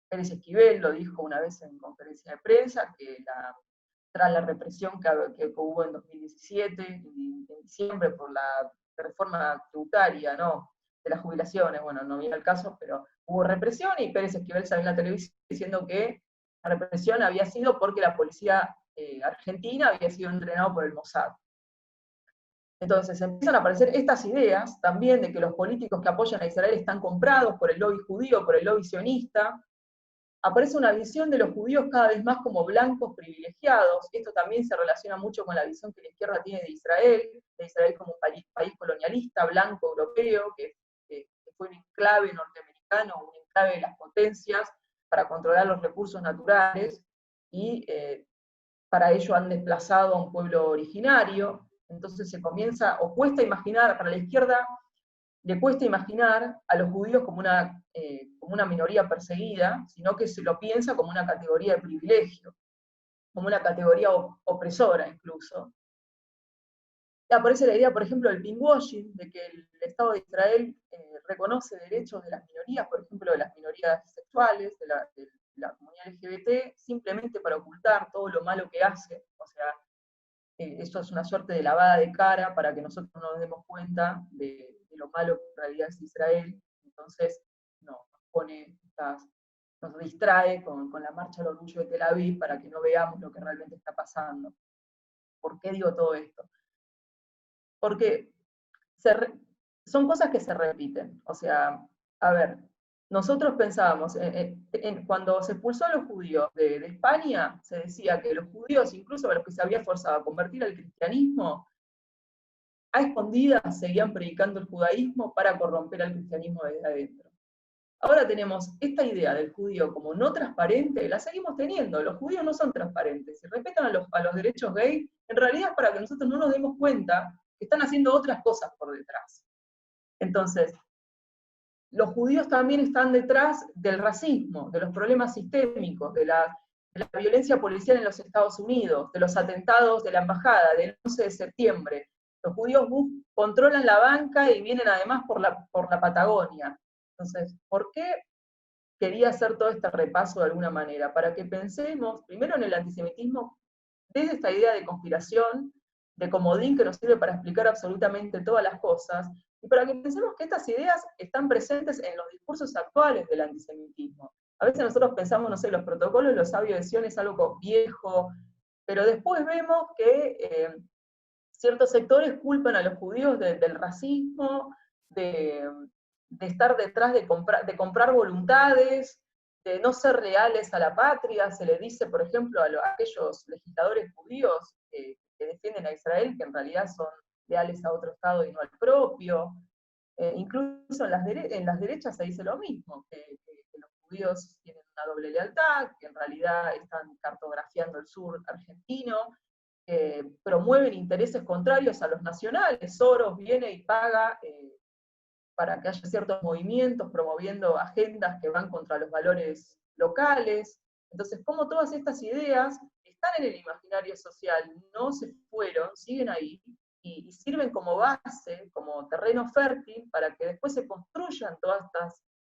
Pérez Esquivel, lo dijo una vez en conferencia de prensa, que tras la represión que hubo en 2017, en diciembre, por la reforma tributaria, ¿no?, de las jubilaciones, bueno, no viene el caso, pero hubo represión, y Pérez Esquivel salió en la televisión diciendo que la represión había sido porque la policía argentina había sido entrenado por el Mossad. Entonces empiezan a aparecer estas ideas también de que los políticos que apoyan a Israel están comprados por el lobby judío, por el lobby sionista. Aparece una visión de los judíos cada vez más como blancos privilegiados. Esto también se relaciona mucho con la visión que la izquierda tiene de Israel como un país colonialista, blanco, europeo, que fue un enclave norteamericano, un enclave de las potencias para controlar los recursos naturales, y para ello han desplazado a un pueblo originario. Entonces se comienza, o cuesta imaginar, para la izquierda le cuesta imaginar a los judíos como una minoría perseguida, sino que se lo piensa como una categoría de privilegio, como una categoría opresora incluso. aparece la idea, por ejemplo, del pinkwashing, de que el Estado de Israel reconoce derechos de las minorías, por ejemplo, de las minorías sexuales, de la comunidad LGBT, simplemente para ocultar todo lo malo que hace. O sea, eso es una suerte de lavada de cara para que nosotros no nos demos cuenta de lo malo que en realidad es Israel. Entonces, nos distrae con la marcha del orgullo de Tel Aviv para que no veamos lo que realmente está pasando. ¿Por qué digo todo esto? Porque son cosas que se repiten. O sea, a ver, nosotros pensábamos, cuando se expulsó a los judíos de España, se decía que los judíos, incluso a los que se había forzado a convertir al cristianismo, a escondidas seguían predicando el judaísmo para corromper al cristianismo desde adentro. Ahora tenemos esta idea del judío como no transparente, la seguimos teniendo. Los judíos no son transparentes. Si respetan a los derechos gay, en realidad es para que nosotros no nos demos cuenta que están haciendo otras cosas por detrás. Entonces, los judíos también están detrás del racismo, de los problemas sistémicos, de la violencia policial en los Estados Unidos, de los atentados de la embajada, del 11 de septiembre. Los judíos controlan la banca y vienen además por la Patagonia. Entonces, ¿por qué quería hacer todo este repaso de alguna manera? Para que pensemos primero en el antisemitismo desde esta idea de conspiración, de comodín que nos sirve para explicar absolutamente todas las cosas, y para que pensemos que estas ideas están presentes en los discursos actuales del antisemitismo. A veces nosotros pensamos, no sé, los protocolos de los sabios de Sion es algo viejo, pero después vemos que ciertos sectores culpan a los judíos del racismo, de estar detrás de comprar voluntades, de no ser leales a la patria. Se le dice, por ejemplo, a aquellos legisladores judíos que defienden a Israel, que en realidad son leales a otro Estado y no al propio. Incluso en las derechas se dice lo mismo, que los judíos tienen una doble lealtad, que en realidad están cartografiando el sur argentino, promueven intereses contrarios a los nacionales. Soros viene y paga para que haya ciertos movimientos promoviendo agendas que van contra los valores locales. Entonces, como todas estas ideas están en el imaginario social, no se fueron, siguen ahí, y sirven como base, como terreno fértil, para que después se construyan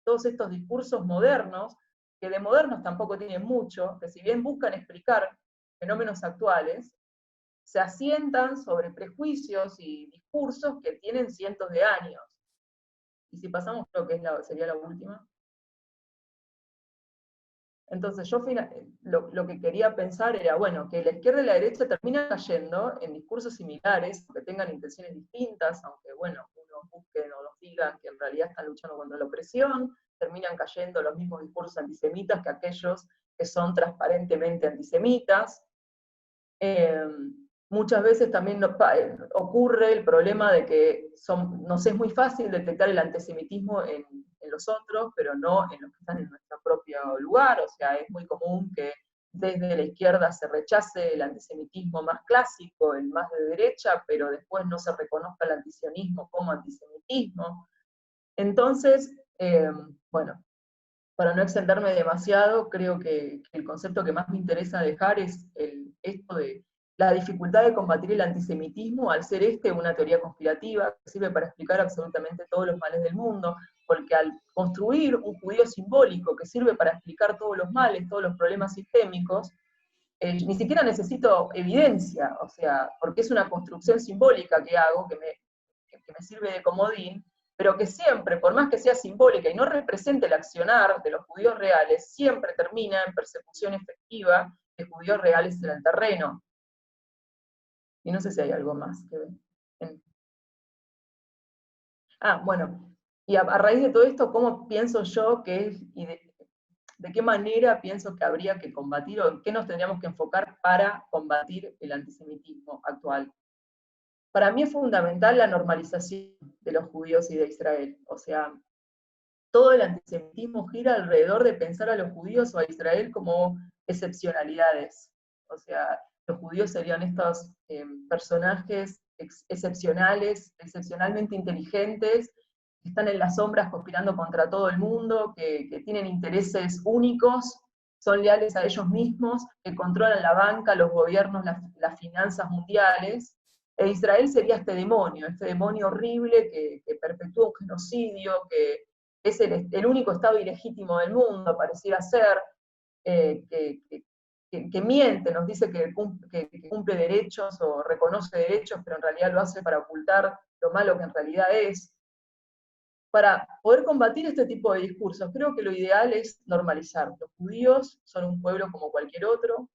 todos estos discursos modernos, que de modernos tampoco tienen mucho, que si bien buscan explicar fenómenos actuales, se asientan sobre prejuicios y discursos que tienen cientos de años. Y si pasamos, creo que sería la última. Entonces yo lo que quería pensar era, bueno, que la izquierda y la derecha terminan cayendo en discursos similares, aunque tengan intenciones distintas, aunque, bueno, unos busquen o nos digan que en realidad están luchando contra la opresión, terminan cayendo los mismos discursos antisemitas que aquellos que son transparentemente antisemitas. Muchas veces también ocurre el problema de que nos es muy fácil detectar el antisemitismo en los otros, pero no en los que están en nuestro propio lugar. O sea, es muy común que desde la izquierda se rechace el antisemitismo más clásico, el más de derecha, pero después no se reconozca el antisionismo como antisemitismo. Entonces, bueno, para no extenderme demasiado, creo que el concepto que más me interesa dejar es esto de la dificultad de combatir el antisemitismo al ser una teoría conspirativa que sirve para explicar absolutamente todos los males del mundo, porque al construir un judío simbólico que sirve para explicar todos los males, todos los problemas sistémicos, ni siquiera necesito evidencia, o sea, porque es una construcción simbólica que hago, que me sirve de comodín, pero que siempre, por más que sea simbólica y no represente el accionar de los judíos reales, siempre termina en persecución efectiva de judíos reales en el terreno. Y no sé si hay algo más que ver. Bueno, y a raíz de todo esto, ¿cómo pienso yo que es, y de qué manera pienso que habría que combatir, o en qué nos tendríamos que enfocar para combatir el antisemitismo actual? Para mí es fundamental la normalización de los judíos y de Israel. O sea, todo el antisemitismo gira alrededor de pensar a los judíos o a Israel como excepcionalidades. O sea, los judíos serían estos personajes excepcionales, excepcionalmente inteligentes, que están en las sombras conspirando contra todo el mundo, que tienen intereses únicos, son leales a ellos mismos, que controlan la banca, los gobiernos, las finanzas mundiales. E Israel sería este demonio horrible que perpetúa un genocidio, que es el único Estado ilegítimo del mundo, pareciera ser, que miente, nos dice que cumple derechos o reconoce derechos, pero en realidad lo hace para ocultar lo malo que en realidad es. Para poder combatir este tipo de discursos, creo que lo ideal es normalizar. Los judíos son un pueblo como cualquier otro,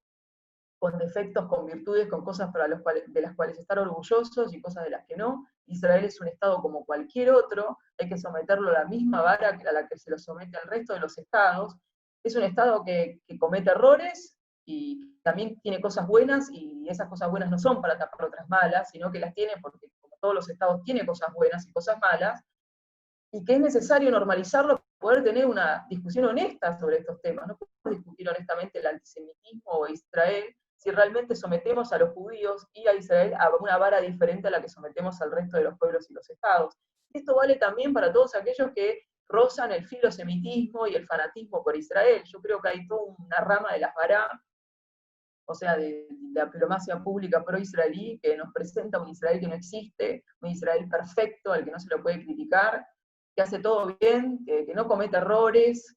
con defectos, con virtudes, con cosas de las cuales estar orgullosos y cosas de las que no. Israel es un Estado como cualquier otro, hay que someterlo a la misma vara a la que se lo somete al resto de los Estados. Es un Estado que comete errores y también tiene cosas buenas, y esas cosas buenas no son para tapar otras malas, sino que las tiene porque, como todos los Estados, tiene cosas buenas y cosas malas, y que es necesario normalizarlo para poder tener una discusión honesta sobre estos temas. No podemos discutir honestamente el antisemitismo o Israel si realmente sometemos a los judíos y a Israel a una vara diferente a la que sometemos al resto de los pueblos y los estados. Esto vale también para todos aquellos que rozan el filosemitismo y el fanatismo por Israel. Yo creo que hay toda una rama de las Bará, o sea, de la diplomacia pública pro-israelí, que nos presenta un Israel que no existe, un Israel perfecto, al que no se lo puede criticar, que hace todo bien, que no comete errores,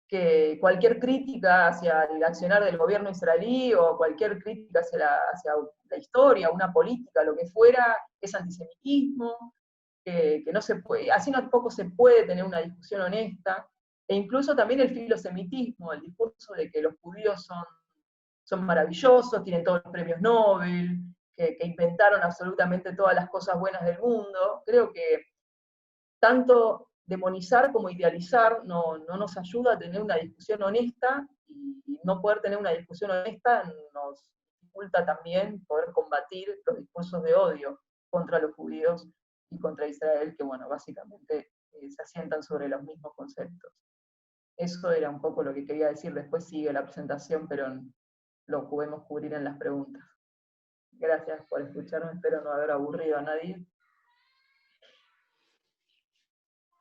que cualquier crítica hacia el accionar del gobierno israelí o cualquier crítica hacia la historia, una política, lo que fuera, es antisemitismo, que no se puede, así tampoco se puede tener una discusión honesta, e incluso también el filosemitismo, el discurso de que los judíos son maravillosos, tienen todos los premios Nobel, que inventaron absolutamente todas las cosas buenas del mundo. Creo que tanto demonizar como idealizar no nos ayuda a tener una discusión honesta, y no poder tener una discusión honesta nos dificulta también poder combatir los discursos de odio contra los judíos y contra Israel, que bueno, básicamente se asientan sobre los mismos conceptos. Eso era un poco lo que quería decir. Después sigue la presentación, pero lo podemos cubrir en las preguntas. Gracias por escucharme, espero no haber aburrido a nadie.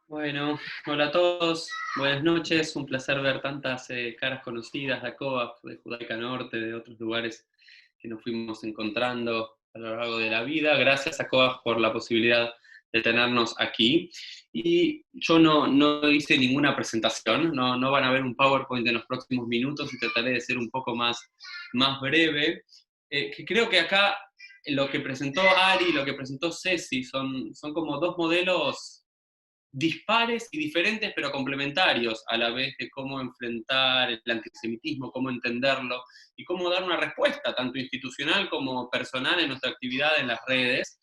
Bueno, hola a todos, buenas noches, un placer ver tantas caras conocidas de ACOAF, de Judaica Norte, de otros lugares que nos fuimos encontrando a lo largo de la vida. Gracias ACOAF por la posibilidad de tenernos aquí. Y yo no hice ninguna presentación, no van a ver un PowerPoint en los próximos minutos, y trataré de ser un poco más breve. Que creo que acá lo que presentó Ari, lo que presentó Ceci, son como dos modelos dispares y diferentes, pero complementarios a la vez, de cómo enfrentar el antisemitismo, cómo entenderlo y cómo dar una respuesta, tanto institucional como personal, en nuestra actividad en las redes.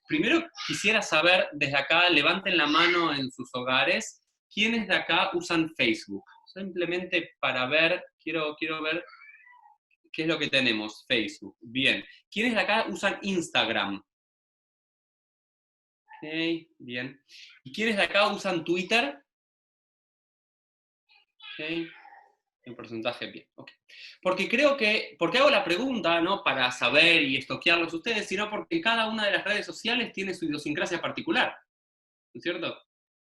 Primero quisiera saber, desde acá, levanten la mano en sus hogares, ¿quiénes de acá usan Facebook? Simplemente para ver, quiero ver qué es lo que tenemos. Facebook, bien. ¿Quiénes de acá usan Instagram? Ok, bien. ¿Y quiénes de acá usan Twitter? Ok, un porcentaje bien. Okay. Porque hago la pregunta, no para saber y estoquearlos ustedes, sino porque cada una de las redes sociales tiene su idiosincrasia particular, ¿no es cierto?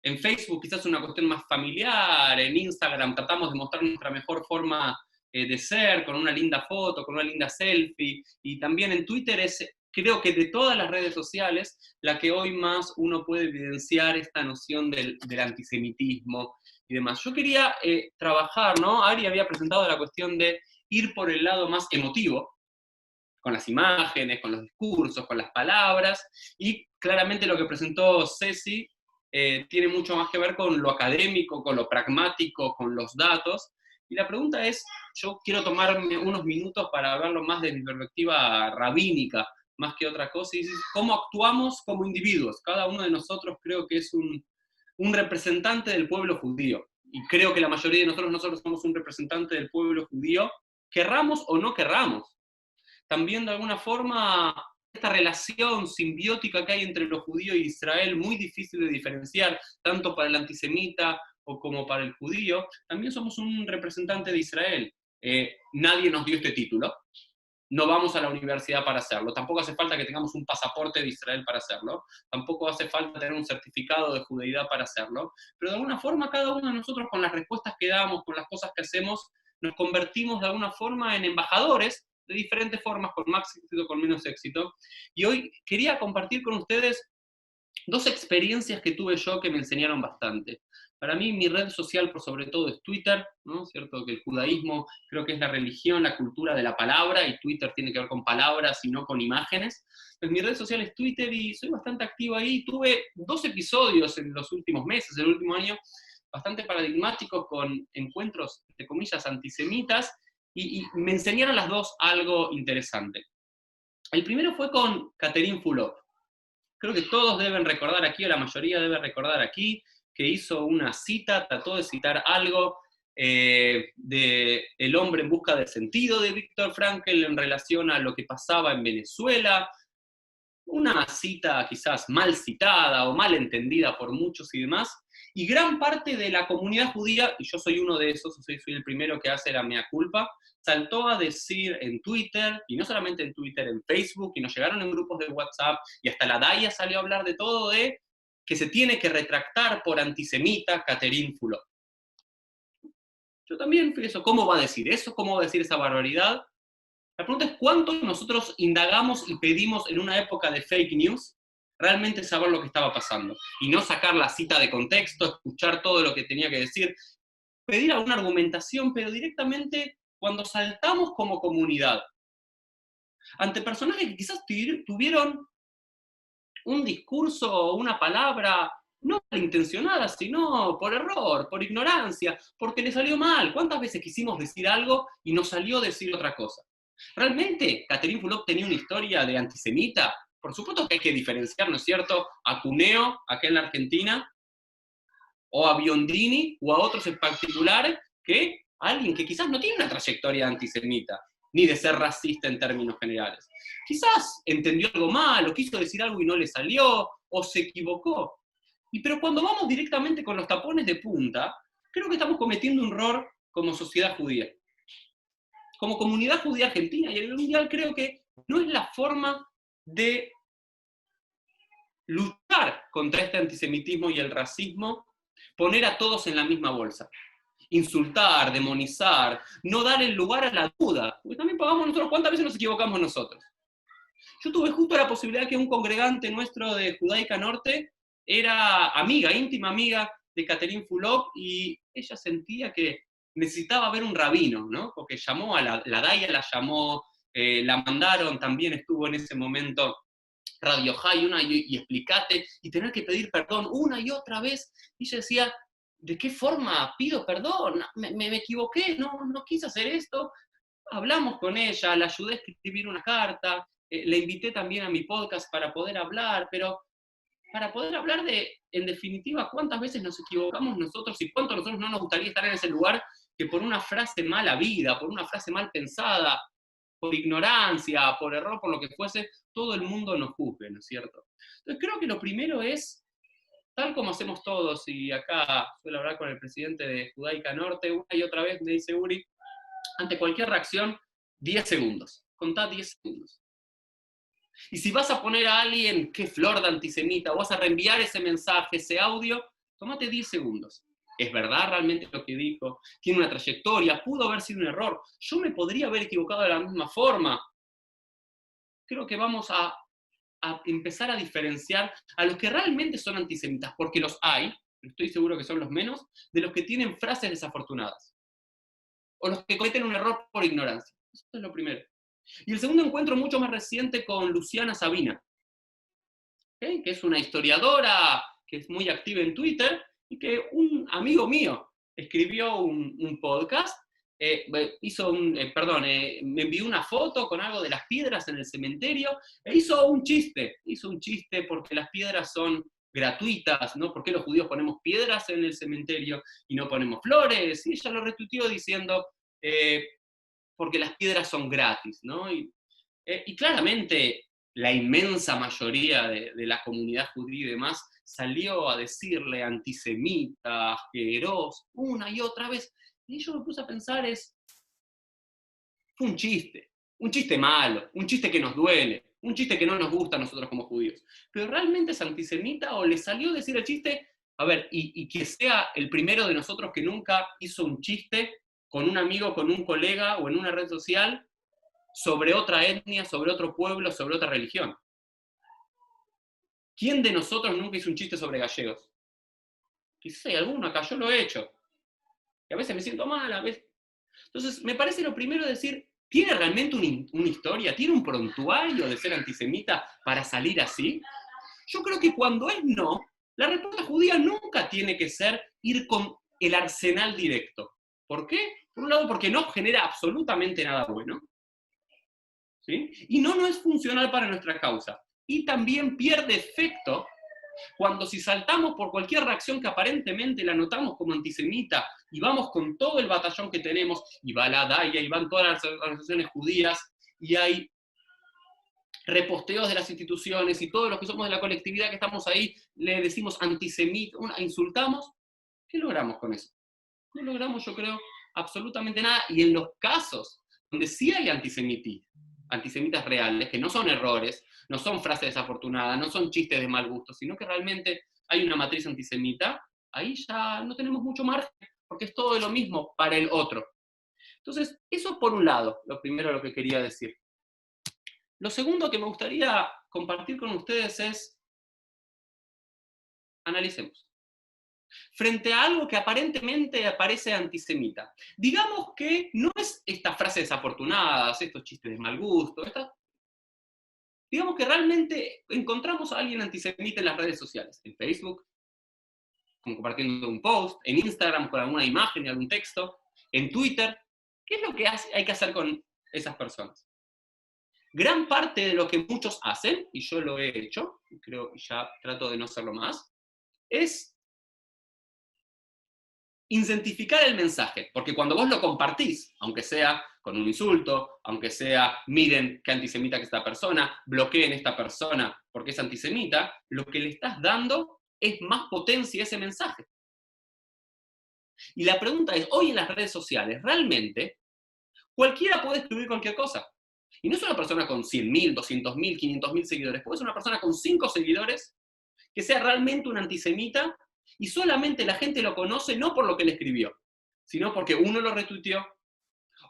En Facebook quizás es una cuestión más familiar, en Instagram tratamos de mostrar nuestra mejor forma de ser, con una linda foto, con una linda selfie, y también en Twitter creo que de todas las redes sociales, la que hoy más uno puede evidenciar esta noción del antisemitismo y demás. Yo quería trabajar, ¿no? Ari había presentado la cuestión de ir por el lado más emotivo, con las imágenes, con los discursos, con las palabras, y claramente lo que presentó Ceci tiene mucho más que ver con lo académico, con lo pragmático, con los datos. Y la pregunta es, yo quiero tomarme unos minutos para hablarlo más desde mi perspectiva rabínica, más que otra cosa, y cómo actuamos como individuos. Cada uno de nosotros creo que es un representante del pueblo judío, y creo que la mayoría de nosotros somos un representante del pueblo judío, querramos o no querramos. También de alguna forma, esta relación simbiótica que hay entre los judíos y Israel, muy difícil de diferenciar, tanto para el antisemita o como para el judío, también somos un representante de Israel. Nadie nos dio este título, no vamos a la universidad para hacerlo, tampoco hace falta que tengamos un pasaporte de Israel para hacerlo, tampoco hace falta tener un certificado de judeidad para hacerlo, pero de alguna forma cada uno de nosotros, con las respuestas que damos, con las cosas que hacemos, nos convertimos de alguna forma en embajadores de diferentes formas, con más éxito, con menos éxito. Y hoy quería compartir con ustedes 2 experiencias que tuve yo que me enseñaron bastante. Para mí, mi red social, por sobre todo, es Twitter, ¿no? Cierto que el judaísmo creo que es la religión, la cultura de la palabra, y Twitter tiene que ver con palabras y no con imágenes. Pues mi red social es Twitter y soy bastante activo ahí. Tuve 2 episodios en los últimos meses, el último año, bastante paradigmáticos con encuentros, entre comillas, antisemitas, y me enseñaron las 2 algo interesante. El primero fue con Catherine Fulop. Creo que todos deben recordar aquí, o la mayoría debe recordar aquí, que hizo una cita, trató de citar algo de El hombre en busca del sentido de Viktor Frankl en relación a lo que pasaba en Venezuela. Una cita quizás mal citada o mal entendida por muchos y demás. Y gran parte de la comunidad judía, y yo soy uno de esos, soy el primero que hace la mea culpa, saltó a decir en Twitter, y no solamente en Twitter, en Facebook, y nos llegaron en grupos de WhatsApp, y hasta la DAIA salió a hablar de todo, de que se tiene que retractar por antisemita Catherine Fulop. Yo también fui eso. ¿Cómo va a decir eso? ¿Cómo va a decir esa barbaridad? La pregunta es cuánto nosotros indagamos y pedimos en una época de fake news realmente saber lo que estaba pasando. Y no sacar la cita de contexto, escuchar todo lo que tenía que decir, pedir alguna argumentación, pero directamente cuando saltamos como comunidad ante personajes que quizás tuvieron un discurso o una palabra no malintencionada, sino por error, por ignorancia, porque le salió mal. ¿Cuántas veces quisimos decir algo y nos salió decir otra cosa? ¿Realmente Catherine Fulop tenía una historia de antisemita? Por supuesto que hay que diferenciar, ¿no es cierto?, a Cuneo, acá en la Argentina, o a Biondini, o a otros en particular, que alguien que quizás no tiene una trayectoria antisemita, ni de ser racista en términos generales. Quizás entendió algo mal, o quiso decir algo y no le salió, o se equivocó. Pero cuando vamos directamente con los tapones de punta, creo que estamos cometiendo un error como sociedad judía. Como comunidad judía argentina y a nivel mundial, creo que no es la forma de luchar contra este antisemitismo y el racismo, poner a todos en la misma bolsa. Insultar, demonizar, no dar el lugar a la duda. Porque también pagamos nosotros, ¿cuántas veces nos equivocamos nosotros? Yo tuve justo la posibilidad que un congregante nuestro de Judaica Norte era amiga, íntima amiga de Catherine Fulop, y ella sentía que necesitaba ver un rabino, ¿no? Porque llamó a la DAIA, la llamó, la mandaron, también estuvo en ese momento Radio High, y explicate, y tener que pedir perdón una y otra vez, y ella decía, ¿de qué forma pido perdón? Me equivoqué, no quise hacer esto. Hablamos con ella, la ayudé a escribir una carta, le invité también a mi podcast para poder hablar, pero para poder hablar de, en definitiva, cuántas veces nos equivocamos nosotros y cuánto a nosotros no nos gustaría estar en ese lugar que por una frase mal habida, por una frase mal pensada, por ignorancia, por error, por lo que fuese, todo el mundo nos juzgue, ¿no es cierto? Entonces creo que lo primero es, tal como hacemos todos, y acá suelo hablar con el presidente de Judaica Norte, una y otra vez me dice Uri, ante cualquier reacción, 10 segundos, contá 10 segundos. Y si vas a poner a alguien que flor de antisemita, o vas a reenviar ese mensaje, ese audio, tómate 10 segundos. ¿Es verdad realmente lo que dijo? ¿Tiene una trayectoria? ¿Pudo haber sido un error? ¿Yo me podría haber equivocado de la misma forma? Creo que vamos a empezar a diferenciar a los que realmente son antisemitas, porque los hay, estoy seguro que son los menos, de los que tienen frases desafortunadas. O los que cometen un error por ignorancia. Eso es lo primero. Y el segundo encuentro mucho más reciente con Luciana Sabina, ¿okay? Que es una historiadora que es muy activa en Twitter y que un amigo mío escribió un podcast, me envió una foto con algo de las piedras en el cementerio e hizo un chiste porque las piedras son gratuitas, ¿no? ¿Por qué los judíos ponemos piedras en el cementerio y no ponemos flores? Y ella lo retuiteó diciendo, porque las piedras son gratis, ¿no? Y claramente la inmensa mayoría de la comunidad judía y demás salió a decirle antisemita, asqueroso, una y otra vez. Y yo me puse a pensar, fue un chiste malo, un chiste que nos duele, un chiste que no nos gusta a nosotros como judíos. Pero ¿realmente es antisemita o le salió a decir el chiste? A ver, y que sea el primero de nosotros que nunca hizo un chiste con un amigo, con un colega o en una red social, sobre otra etnia, sobre otro pueblo, sobre otra religión. ¿Quién de nosotros nunca hizo un chiste sobre gallegos? Quizás hay alguno acá, yo lo he hecho. Y a veces me siento mal, a veces... Entonces, me parece lo primero decir, ¿tiene realmente una historia? ¿Tiene un prontuario de ser antisemita para salir así? Yo creo que cuando es no, la respuesta judía nunca tiene que ser ir con el arsenal directo. ¿Por qué? Por un lado, porque no genera absolutamente nada bueno. ¿Sí? Y no es funcional para nuestra causa. Y también pierde efecto cuando si saltamos por cualquier reacción que aparentemente la notamos como antisemita y vamos con todo el batallón que tenemos, y va la DAIA, y van todas las organizaciones judías, y hay reposteos de las instituciones, y todos los que somos de la colectividad que estamos ahí, le decimos antisemita, insultamos, ¿qué logramos con eso? No logramos, yo creo, absolutamente nada, y en los casos donde sí hay antisemitas reales, que no son errores, no son frases desafortunadas, no son chistes de mal gusto, sino que realmente hay una matriz antisemita, ahí ya no tenemos mucho margen, porque es todo de lo mismo para el otro. Entonces, eso por un lado, lo primero lo que quería decir. Lo segundo que me gustaría compartir con ustedes es, analicemos. Frente a algo que aparentemente parece antisemita, digamos que no es estas frases desafortunadas, estos chistes de mal gusto, digamos que realmente encontramos a alguien antisemita en las redes sociales, en Facebook, compartiendo un post, en Instagram con alguna imagen y algún texto, en Twitter. ¿Qué es lo que hay que hacer con esas personas? Gran parte de lo que muchos hacen, y yo lo he hecho, y creo que ya trato de no hacerlo más, es incentivar el mensaje, porque cuando vos lo compartís, aunque sea con un insulto, aunque sea, miren qué antisemita que es esta persona, bloqueen a esta persona porque es antisemita, lo que le estás dando es más potencia a ese mensaje. Y la pregunta es, hoy en las redes sociales, realmente, cualquiera puede escribir cualquier cosa. Y no es una persona con 100.000, 200.000, 500.000 seguidores, puede ser una persona con 5 seguidores que sea realmente un antisemita y solamente la gente lo conoce no por lo que él escribió, sino porque uno lo retuiteó,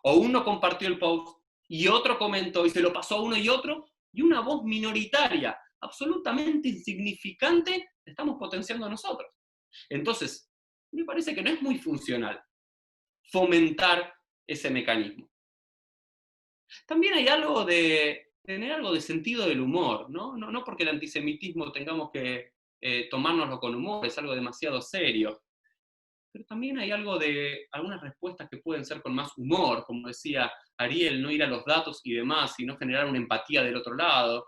o uno compartió el post, y otro comentó, y se lo pasó a uno y otro, y una voz minoritaria, absolutamente insignificante, estamos potenciando nosotros. Entonces, me parece que no es muy funcional fomentar ese mecanismo. También hay algo de tener algo de sentido del humor, ¿no? No porque el antisemitismo tengamos que tomárnoslo con humor, es algo demasiado serio. Pero también hay algo de algunas respuestas que pueden ser con más humor, como decía Ariel, no ir a los datos y demás, sino generar una empatía del otro lado.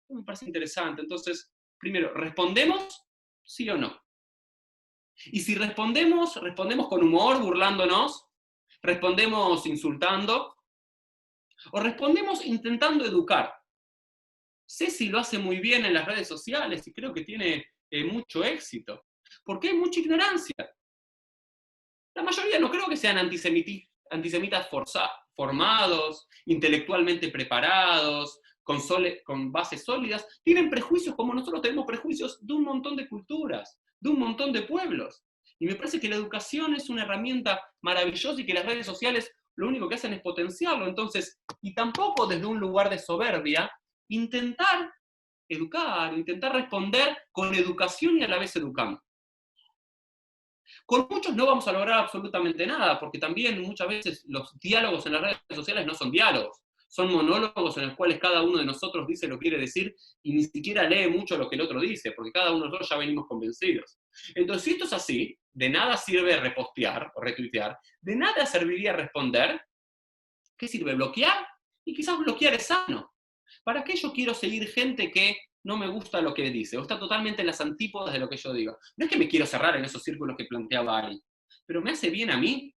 Me parece interesante. Entonces, primero, ¿respondemos sí o no? Y si respondemos con humor, burlándonos, respondemos insultando, o respondemos intentando educar. Ceci lo hace muy bien en las redes sociales y creo que tiene mucho éxito, porque hay mucha ignorancia. La mayoría no creo que sean antisemitas formados, intelectualmente preparados, con bases sólidas. Tienen prejuicios como nosotros tenemos prejuicios de un montón de culturas, de un montón de pueblos. Y me parece que la educación es una herramienta maravillosa y que las redes sociales lo único que hacen es potenciarlo. Entonces, y tampoco desde un lugar de soberbia, intentar educar, intentar responder con educación y a la vez educando. Con muchos no vamos a lograr absolutamente nada, porque también muchas veces los diálogos en las redes sociales no son diálogos, son monólogos en los cuales cada uno de nosotros dice lo que quiere decir y ni siquiera lee mucho lo que el otro dice, porque cada uno de nosotros ya venimos convencidos. Entonces, si esto es así, de nada sirve repostear o retuitear, de nada serviría responder. ¿Qué sirve? Bloquear, y quizás bloquear es sano. ¿Para qué yo quiero seguir gente que no me gusta lo que dice, o está totalmente en las antípodas de lo que yo digo? No es que me quiero cerrar en esos círculos que planteaba Ari, pero ¿me hace bien a mí?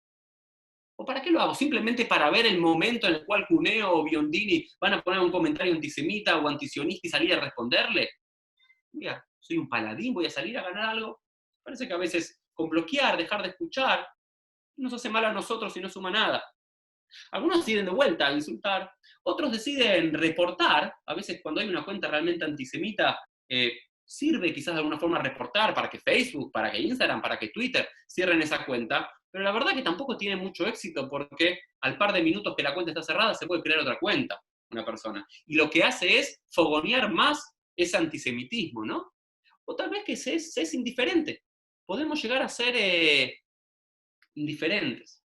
¿O para qué lo hago? ¿Simplemente para ver el momento en el cual Cuneo o Biondini van a poner un comentario antisemita o antisionista y salir a responderle? Mira, soy un paladín, voy a salir a ganar algo. Parece que a veces con bloquear, dejar de escuchar, nos hace mal a nosotros y no suma nada. Algunos deciden de vuelta a insultar, otros deciden reportar. A veces cuando hay una cuenta realmente antisemita, sirve quizás de alguna forma reportar para que Facebook, para que Instagram, para que Twitter cierren esa cuenta, pero la verdad que tampoco tiene mucho éxito porque al par de minutos que la cuenta está cerrada se puede crear otra cuenta, una persona. Y lo que hace es fogonear más ese antisemitismo, ¿no? O tal vez que se es indiferente. Podemos llegar a ser indiferentes.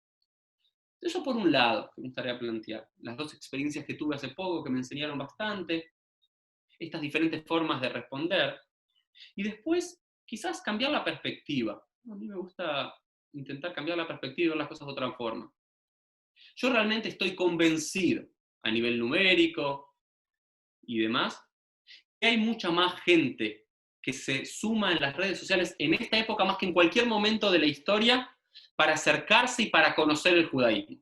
Eso por un lado, que me gustaría plantear. Las dos experiencias que tuve hace poco, que me enseñaron bastante, estas diferentes formas de responder. Y después, quizás cambiar la perspectiva. A mí me gusta intentar cambiar la perspectiva y ver las cosas de otra forma. Yo realmente estoy convencido, a nivel numérico y demás, que hay mucha más gente que se suma en las redes sociales en esta época más que en cualquier momento de la historia para acercarse y para conocer el judaísmo.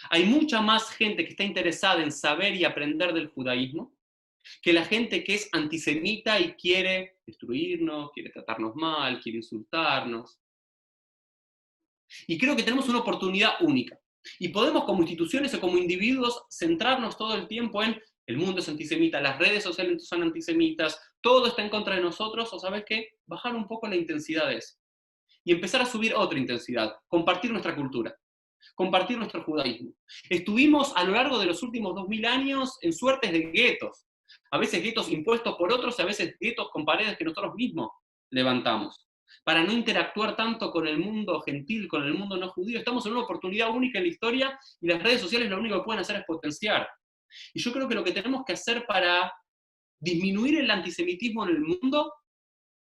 Hay mucha más gente que está interesada en saber y aprender del judaísmo que la gente que es antisemita y quiere destruirnos, quiere tratarnos mal, quiere insultarnos. Y creo que tenemos una oportunidad única. Y podemos como instituciones o como individuos centrarnos todo el tiempo en el mundo es antisemita, las redes sociales son antisemitas, todo está en contra de nosotros, o ¿sabes qué? Bajar un poco la intensidad de eso. Y empezar a subir otra intensidad, compartir nuestra cultura, compartir nuestro judaísmo. Estuvimos a lo largo de los últimos 2000 años en suertes de guetos, a veces guetos impuestos por otros, a veces guetos con paredes que nosotros mismos levantamos, para no interactuar tanto con el mundo gentil, con el mundo no judío. Estamos en una oportunidad única en la historia y las redes sociales lo único que pueden hacer es potenciar. Y yo creo que lo que tenemos que hacer para disminuir el antisemitismo en el mundo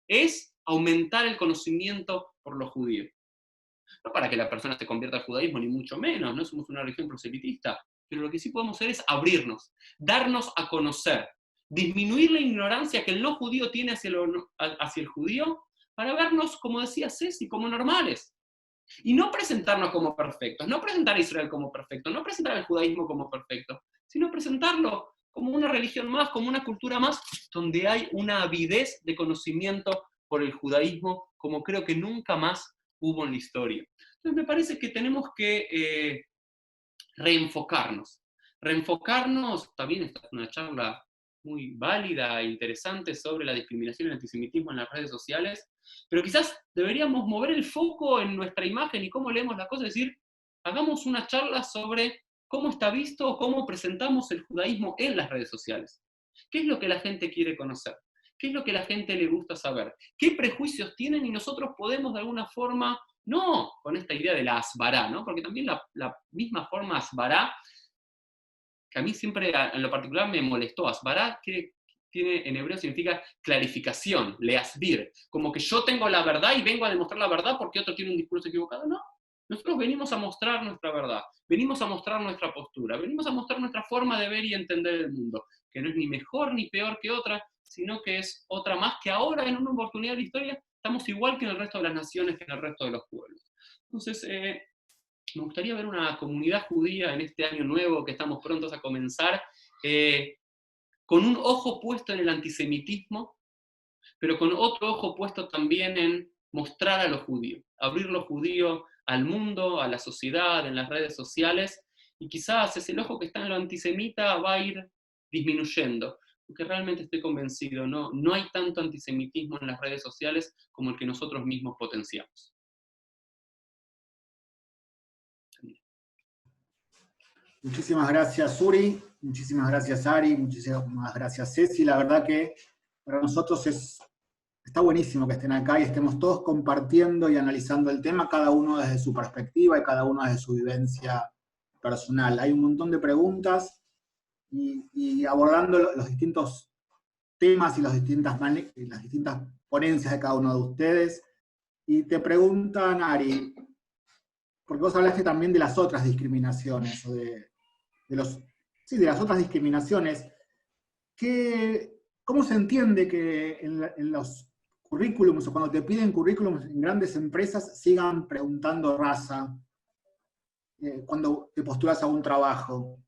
es aumentar el conocimiento por los judíos. No para que la persona se convierta al judaísmo, ni mucho menos, no somos una religión proselitista, pero lo que sí podemos hacer es abrirnos, darnos a conocer, disminuir la ignorancia que el no judío tiene hacia el judío, para vernos, como decía Ceci, como normales. Y no presentarnos como perfectos, no presentar a Israel como perfecto, no presentar al judaísmo como perfecto, sino presentarlo como una religión más, como una cultura más, donde hay una avidez de conocimiento por el judaísmo, como creo que nunca más hubo en la historia. Entonces me parece que tenemos que reenfocarnos. Reenfocarnos, también esta es una charla muy válida e interesante sobre la discriminación y el antisemitismo en las redes sociales, pero quizás deberíamos mover el foco en nuestra imagen y cómo leemos las cosas, es decir, hagamos una charla sobre cómo está visto o cómo presentamos el judaísmo en las redes sociales. ¿Qué es lo que la gente quiere conocer? ¿Qué es lo que la gente le gusta saber? ¿Qué prejuicios tienen? Y nosotros podemos de alguna forma, no con esta idea de la asbará, ¿no? Porque también la misma forma asbará, que a mí siempre en lo particular me molestó, asbará, que tiene en hebreo significa clarificación, leasbir, como que yo tengo la verdad y vengo a demostrar la verdad porque otro tiene un discurso equivocado. No, nosotros venimos a mostrar nuestra verdad, venimos a mostrar nuestra postura, venimos a mostrar nuestra forma de ver y entender el mundo, que no es ni mejor ni peor que otra, sino que es otra más que ahora en una oportunidad de la historia estamos igual que en el resto de las naciones, que en el resto de los pueblos. Entonces, me gustaría ver una comunidad judía en este año nuevo que estamos prontos a comenzar, con un ojo puesto en el antisemitismo, pero con otro ojo puesto también en mostrar a los judíos, abrir los judíos al mundo, a la sociedad, en las redes sociales, y quizás ese ojo que está en lo antisemita va a ir disminuyendo, porque realmente estoy convencido, no hay tanto antisemitismo en las redes sociales como el que nosotros mismos potenciamos. Muchísimas gracias, Suri. Muchísimas gracias, Ari. Muchísimas gracias, Ceci. La verdad que para nosotros está buenísimo que estén acá y estemos todos compartiendo y analizando el tema, cada uno desde su perspectiva y cada uno desde su vivencia personal. Hay un montón de preguntas y abordando los distintos temas y las distintas ponencias de cada uno de ustedes. Y te preguntan, Ari, porque vos hablaste también de las otras discriminaciones, o de las otras discriminaciones, ¿cómo se entiende que en los currículums, o cuando te piden currículums en grandes empresas, sigan preguntando raza, cuando te postulas a un trabajo?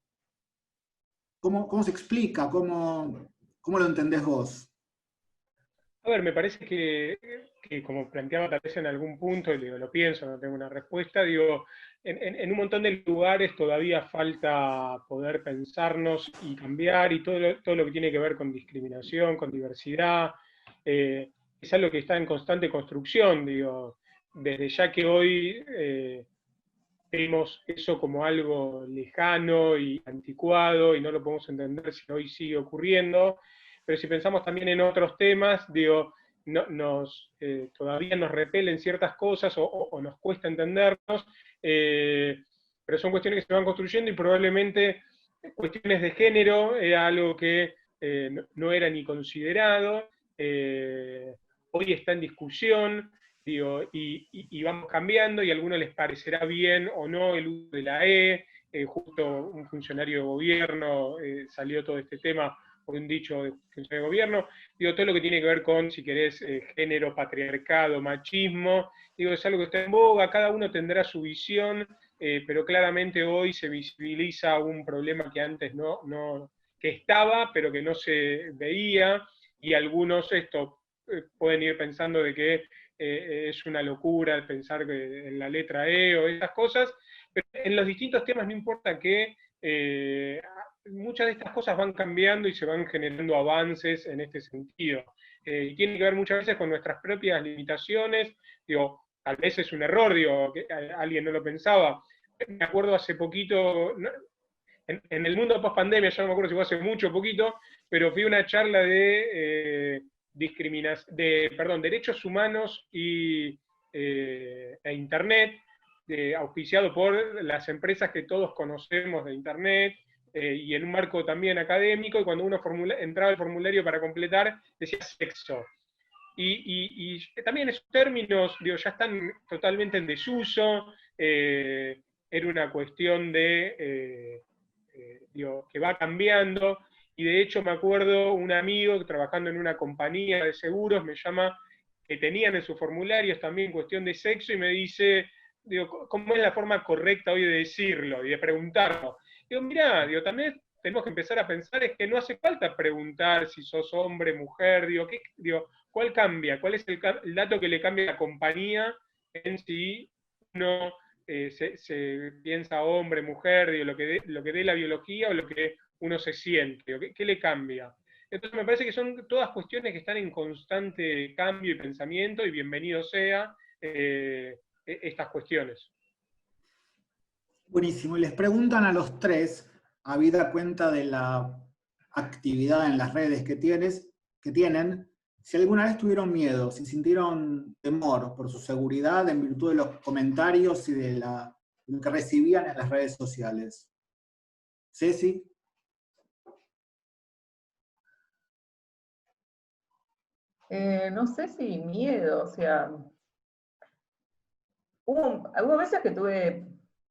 ¿Cómo se explica? ¿Cómo lo entendés vos? A ver, me parece que como planteaba tal vez en algún punto, y lo pienso, no tengo una respuesta, en un montón de lugares todavía falta poder pensarnos y cambiar, y todo lo que tiene que ver con discriminación, con diversidad, es algo que está en constante construcción, desde ya que hoy vemos eso como algo lejano y anticuado y no lo podemos entender si hoy sigue ocurriendo, pero si pensamos también en otros temas, digo, todavía nos repelen ciertas cosas o nos cuesta entendernos, pero son cuestiones que se van construyendo y probablemente cuestiones de género era algo que no era ni considerado, hoy está en discusión, digo, y vamos cambiando, y a algunos les parecerá bien o no el uso de la justo un funcionario de gobierno salió todo este tema por un dicho de funcionario de gobierno, digo, todo lo que tiene que ver con, si querés, género, patriarcado, machismo, digo, es algo que está en boga, cada uno tendrá su visión, pero claramente hoy se visibiliza un problema que antes que estaba, pero que no se veía, y algunos pueden ir pensando de que es una locura pensar que en la letra E o esas cosas, pero en los distintos temas no importa que muchas de estas cosas van cambiando y se van generando avances en este sentido. Y tiene que ver muchas veces con nuestras propias limitaciones, digo, tal vez es un error, digo, que alguien no lo pensaba. Me acuerdo hace poquito, en el mundo post-pandemia, ya no me acuerdo si fue hace mucho o poquito, pero fui a una charla de derechos humanos e Internet, auspiciado por las empresas que todos conocemos de Internet, y en un marco también académico, y cuando uno entraba al formulario para completar, decía sexo. Y también esos términos, digo, ya están totalmente en desuso, era una cuestión de, que va cambiando, y de hecho me acuerdo un amigo trabajando en una compañía de seguros, me llama, que tenían en sus formularios también cuestión de sexo, y me dice, digo, ¿cómo es la forma correcta hoy de decirlo y de preguntarlo? Digo, mirá, digo, también tenemos que empezar a pensar es que no hace falta preguntar si sos hombre, mujer, digo, ¿cuál cambia? ¿Cuál es el dato que le cambia a la compañía en si uno se piensa hombre, mujer, digo, lo que dé la biología o lo que uno se siente? Digo, ¿qué le cambia? Entonces me parece que son todas cuestiones que están en constante cambio y pensamiento, y bienvenido sea estas cuestiones. Buenísimo. Y les preguntan a los tres, habida cuenta de la actividad en las redes que tienen, si alguna vez tuvieron miedo, si sintieron temor por su seguridad en virtud de los comentarios y de lo que recibían en las redes sociales. Ceci. No sé si miedo, o sea, hubo veces que tuve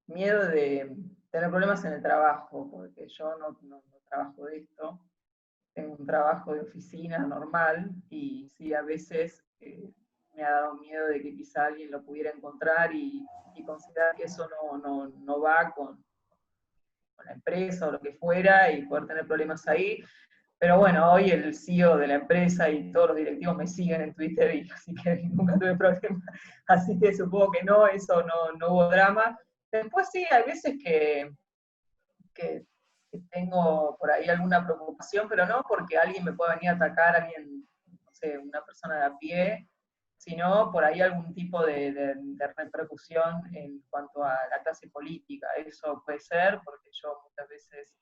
miedo de tener problemas en el trabajo, porque yo no trabajo de esto, tengo un trabajo de oficina normal, y sí, a veces me ha dado miedo de que quizá alguien lo pudiera encontrar y considerar que eso no va con la empresa o lo que fuera, y poder tener problemas ahí. Pero bueno, hoy el CEO de la empresa y todos los directivos me siguen en Twitter, y así que nunca tuve problema. Así que supongo que no, eso no hubo drama. Después sí, hay veces que tengo por ahí alguna preocupación, pero no porque alguien me pueda venir a atacar, alguien, no sé, una persona de a pie, sino por ahí algún tipo de repercusión en cuanto a la clase política. Eso puede ser porque yo muchas veces,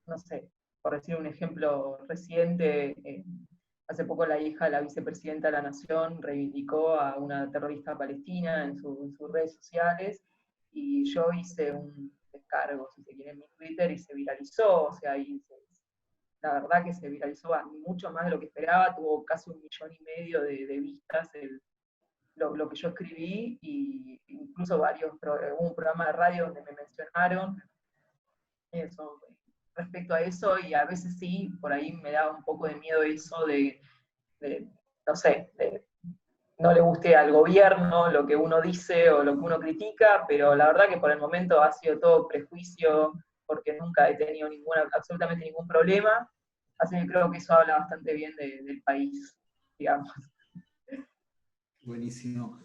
no sé, por decir un ejemplo reciente, hace poco la hija de la vicepresidenta de la Nación reivindicó a una terrorista palestina en sus redes sociales, y yo hice un descargo, si se quiere, en mi Twitter, y se viralizó, o sea, la verdad que se viralizó mucho más de lo que esperaba, tuvo casi 1,5 millones de vistas lo que yo escribí, y incluso hubo un programa de radio donde me mencionaron eso, respecto a eso, y a veces sí, por ahí me da un poco de miedo eso de no sé, no le guste al gobierno lo que uno dice o lo que uno critica, pero la verdad que por el momento ha sido todo prejuicio, porque nunca he tenido absolutamente ningún problema, así que creo que eso habla bastante bien del país, digamos. Buenísimo.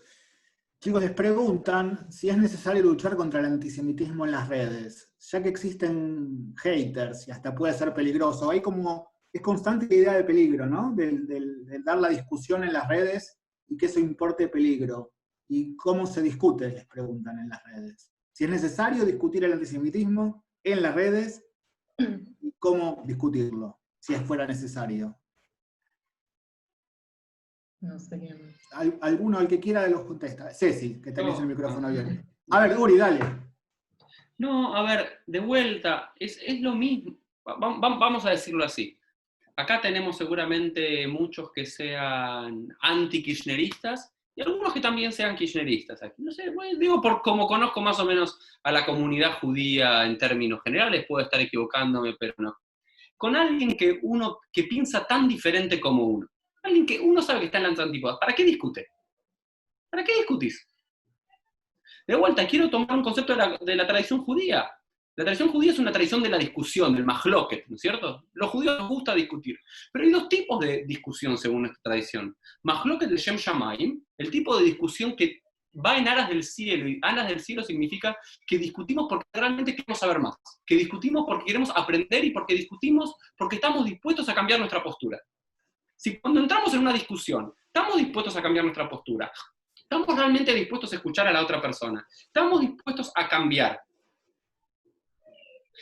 Chicos, les preguntan si es necesario luchar contra el antisemitismo en las redes, ya que existen haters y hasta puede ser peligroso. Hay es constante la idea de peligro, ¿no? De dar la discusión en las redes y que eso importe peligro. y cómo se discute, les preguntan en las redes. Si es necesario discutir el antisemitismo en las redes, y cómo discutirlo, si fuera necesario. No sé quién. Alguno, el que quiera, los contesta. Ceci, que tenés el micrófono abierto. No. A ver, Uri, dale. No, a ver, de vuelta, es lo mismo. Vamos a decirlo así. Acá tenemos seguramente muchos que sean anti-kirchneristas y algunos que también sean kirchneristas. No sé, bueno, digo, por como conozco más o menos a la comunidad judía en términos generales, puedo estar equivocándome, pero no. Con alguien que piensa tan diferente como uno, alguien que uno sabe que está en las antípodas, ¿para qué discute? ¿Para qué discutís? De vuelta, quiero tomar un concepto de la tradición judía. La tradición judía es una tradición de la discusión, del mahloket, ¿no es cierto? Los judíos nos gusta discutir. Pero hay dos tipos de discusión según nuestra tradición. Mahloket de Shem Shamayim, el tipo de discusión que va en aras del cielo, y aras del cielo significa que discutimos porque realmente queremos saber más, que discutimos porque queremos aprender y porque discutimos porque estamos dispuestos a cambiar nuestra postura. Si cuando entramos en una discusión, estamos dispuestos a cambiar nuestra postura, estamos realmente dispuestos a escuchar a la otra persona, estamos dispuestos a cambiar,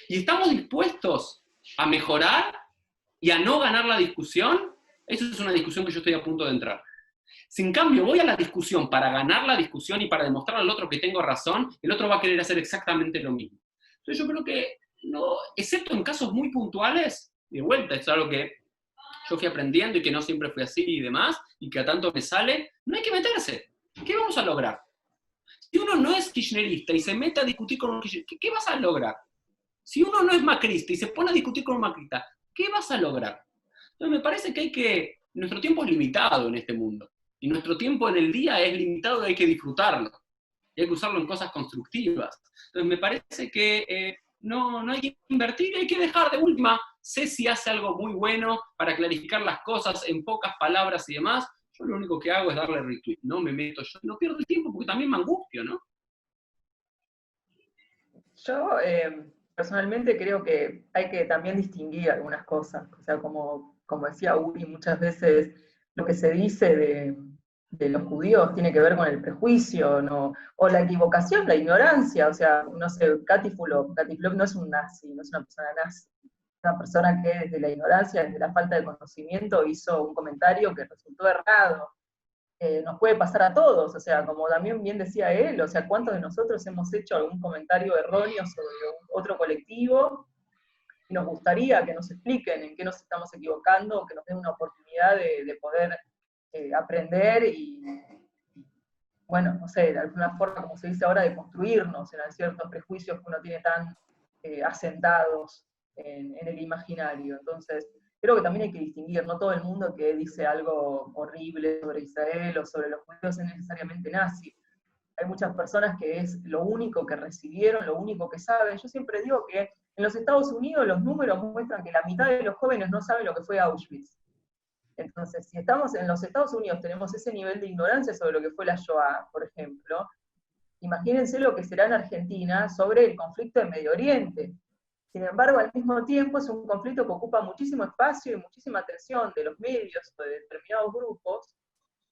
y estamos dispuestos a mejorar y a no ganar la discusión, eso es una discusión que yo estoy a punto de entrar. Si en cambio voy a la discusión para ganar la discusión y para demostrar al otro que tengo razón, el otro va a querer hacer exactamente lo mismo. Entonces yo creo que, no, excepto en casos muy puntuales, de vuelta, es algo que yo fui aprendiendo y que no siempre fue así y demás, y que a tanto me sale, no hay que meterse. ¿Qué vamos a lograr? Si uno no es kirchnerista y se mete a discutir con un kirchnerista, ¿qué vas a lograr? Si uno no es macrista y se pone a discutir con un macrista, ¿qué vas a lograr? Entonces me parece que nuestro tiempo es limitado en este mundo. Y nuestro tiempo en el día es limitado y hay que disfrutarlo. Y hay que usarlo en cosas constructivas. Entonces me parece que no hay que invertir, hay que dejar de última. Sé si hace algo muy bueno para clarificar las cosas en pocas palabras y demás. Yo lo único que hago es darle retweet. No me meto, yo no pierdo el tiempo porque también me angustio, ¿no? Yo personalmente creo que hay que también distinguir algunas cosas. O sea, como decía Uri, muchas veces lo que se dice de los judíos tiene que ver con el prejuicio, ¿no? O la equivocación, la ignorancia. O sea, no sé, Kati Fulop no es un nazi, no es una persona nazi. Una persona que desde la ignorancia, desde la falta de conocimiento, hizo un comentario que resultó errado. Nos puede pasar a todos, o sea, como también bien decía él, o sea, ¿cuántos de nosotros hemos hecho algún comentario erróneo sobre otro colectivo? Y nos gustaría que nos expliquen en qué nos estamos equivocando, que nos den una oportunidad de poder aprender y, bueno, no sé, de alguna forma, como se dice ahora, de construirnos en ciertos prejuicios que uno tiene tan asentados en el imaginario. Entonces, creo que también hay que distinguir, no todo el mundo que dice algo horrible sobre Israel o sobre los judíos es necesariamente nazi. Hay muchas personas que es lo único que recibieron, lo único que saben. Yo siempre digo que en los Estados Unidos los números muestran que la mitad de los jóvenes no saben lo que fue Auschwitz. Entonces, si estamos en los Estados Unidos, tenemos ese nivel de ignorancia sobre lo que fue la Shoah, por ejemplo, imagínense lo que será en Argentina sobre el conflicto de Medio Oriente. Sin embargo, al mismo tiempo es un conflicto que ocupa muchísimo espacio y muchísima atención de los medios o de determinados grupos,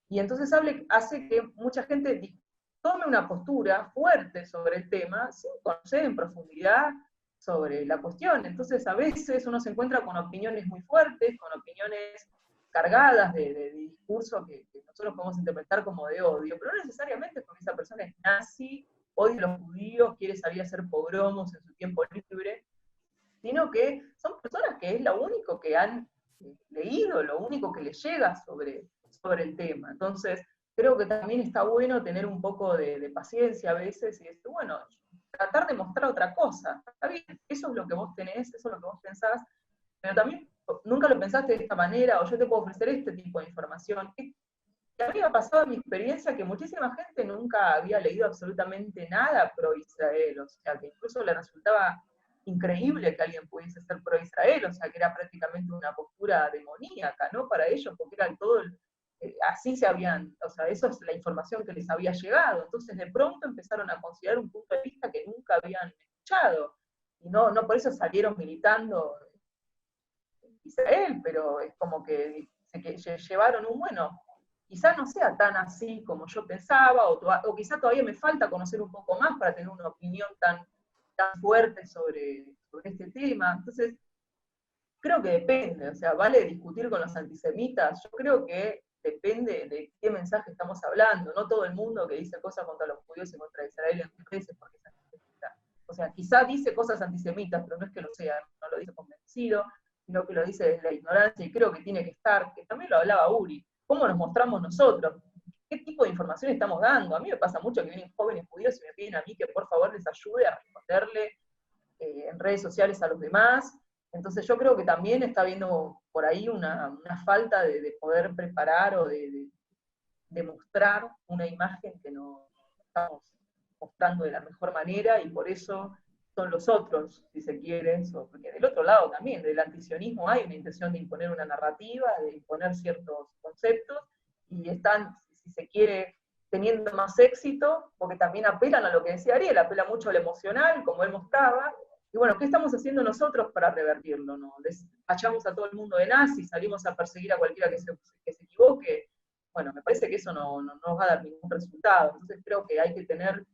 y entonces hace que mucha gente tome una postura fuerte sobre el tema sin conocer en profundidad sobre la cuestión. Entonces a veces uno se encuentra con opiniones muy fuertes, con opiniones cargadas de discurso que nosotros podemos interpretar como de odio, pero no necesariamente porque esa persona es nazi, odia a los judíos, quiere salir a hacer pogromos en su tiempo libre, sino que son personas que es lo único que han leído, lo único que les llega sobre el tema. Entonces, creo que también está bueno tener un poco de paciencia a veces y decir, bueno, tratar de mostrar otra cosa. Está bien, eso es lo que vos tenés, eso es lo que vos pensás, pero también nunca lo pensaste de esta manera, o yo te puedo ofrecer este tipo de información. Y a mí me ha pasado en mi experiencia que muchísima gente nunca había leído absolutamente nada pro Israel, o sea, que incluso le resultaba increíble que alguien pudiese ser pro Israel, o sea, que era prácticamente una postura demoníaca, ¿no? Para ellos, porque era todo, así se habían, o sea, eso es la información que les había llegado, entonces de pronto empezaron a considerar un punto de vista que nunca habían escuchado, y no por eso salieron militando Israel, pero es como que se llevaron bueno, quizá no sea tan así como yo pensaba, o quizá todavía me falta conocer un poco más para tener una opinión tan fuerte sobre este tema. Entonces, creo que depende, o sea, ¿vale discutir con los antisemitas? Yo creo que depende de qué mensaje estamos hablando. No todo el mundo que dice cosas contra los judíos y contra Israel en redes es porque es antisemita. O sea, quizá dice cosas antisemitas, pero no es que lo sea, no lo dice convencido, sino que lo dice desde la ignorancia, y creo que tiene que estar, que también lo hablaba Uri, ¿cómo nos mostramos nosotros? ¿Qué tipo de información estamos dando? A mí me pasa mucho que vienen jóvenes judíos y me piden a mí que por favor les ayude a responderle en redes sociales a los demás. Entonces yo creo que también está habiendo por ahí una falta de poder preparar o de mostrar una imagen que no estamos mostrando de la mejor manera, y por eso son los otros, si se quiere, porque del otro lado también, del antisionismo hay una intención de imponer una narrativa, de imponer ciertos conceptos, y están, si se quiere, teniendo más éxito, porque también apelan a lo que decía Ariel, apela mucho al emocional, como él mostraba. Y bueno, ¿qué estamos haciendo nosotros para revertirlo? ¿No? Tachamos a todo el mundo de nazis, salimos a perseguir a cualquiera que se equivoque. Bueno, me parece que eso no nos va a dar ningún resultado. Entonces creo que hay que tener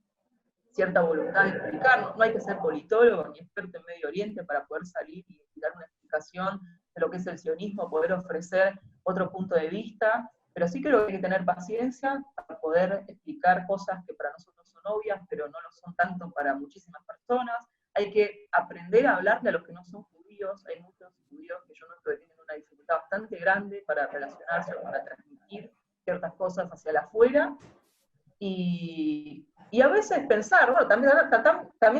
cierta voluntad de explicar, no hay que ser politólogo ni experto en Medio Oriente para poder salir y dar una explicación de lo que es el sionismo, poder ofrecer otro punto de vista, pero sí creo que hay que tener paciencia para poder explicar cosas que para nosotros son obvias, pero no lo son tanto para muchísimas personas. Hay que aprender a hablarle a los que no son judíos. Hay muchos judíos que yo noto que tienen una dificultad bastante grande para relacionarse o para transmitir ciertas cosas hacia el afuera. Y a veces pensar, bueno, también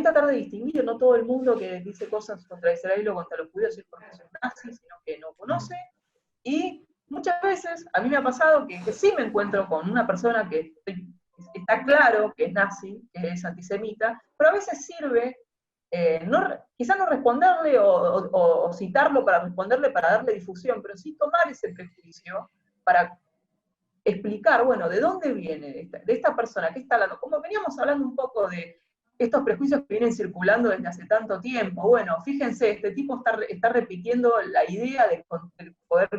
tratar de distinguir, no todo el mundo que dice cosas contra Israel o contra los judíos es porque son nazis, sino que no conoce. Y muchas veces, a mí me ha pasado que sí me encuentro con una persona que está claro que es nazi, que es antisemita, pero a veces sirve quizá no responderle o citarlo para responderle, para darle difusión, pero sí tomar ese prejuicio para explicar, bueno, de dónde viene de esta persona que está hablando. Como veníamos hablando un poco de estos prejuicios que vienen circulando desde hace tanto tiempo. Bueno, fíjense, este tipo está repitiendo la idea del poder,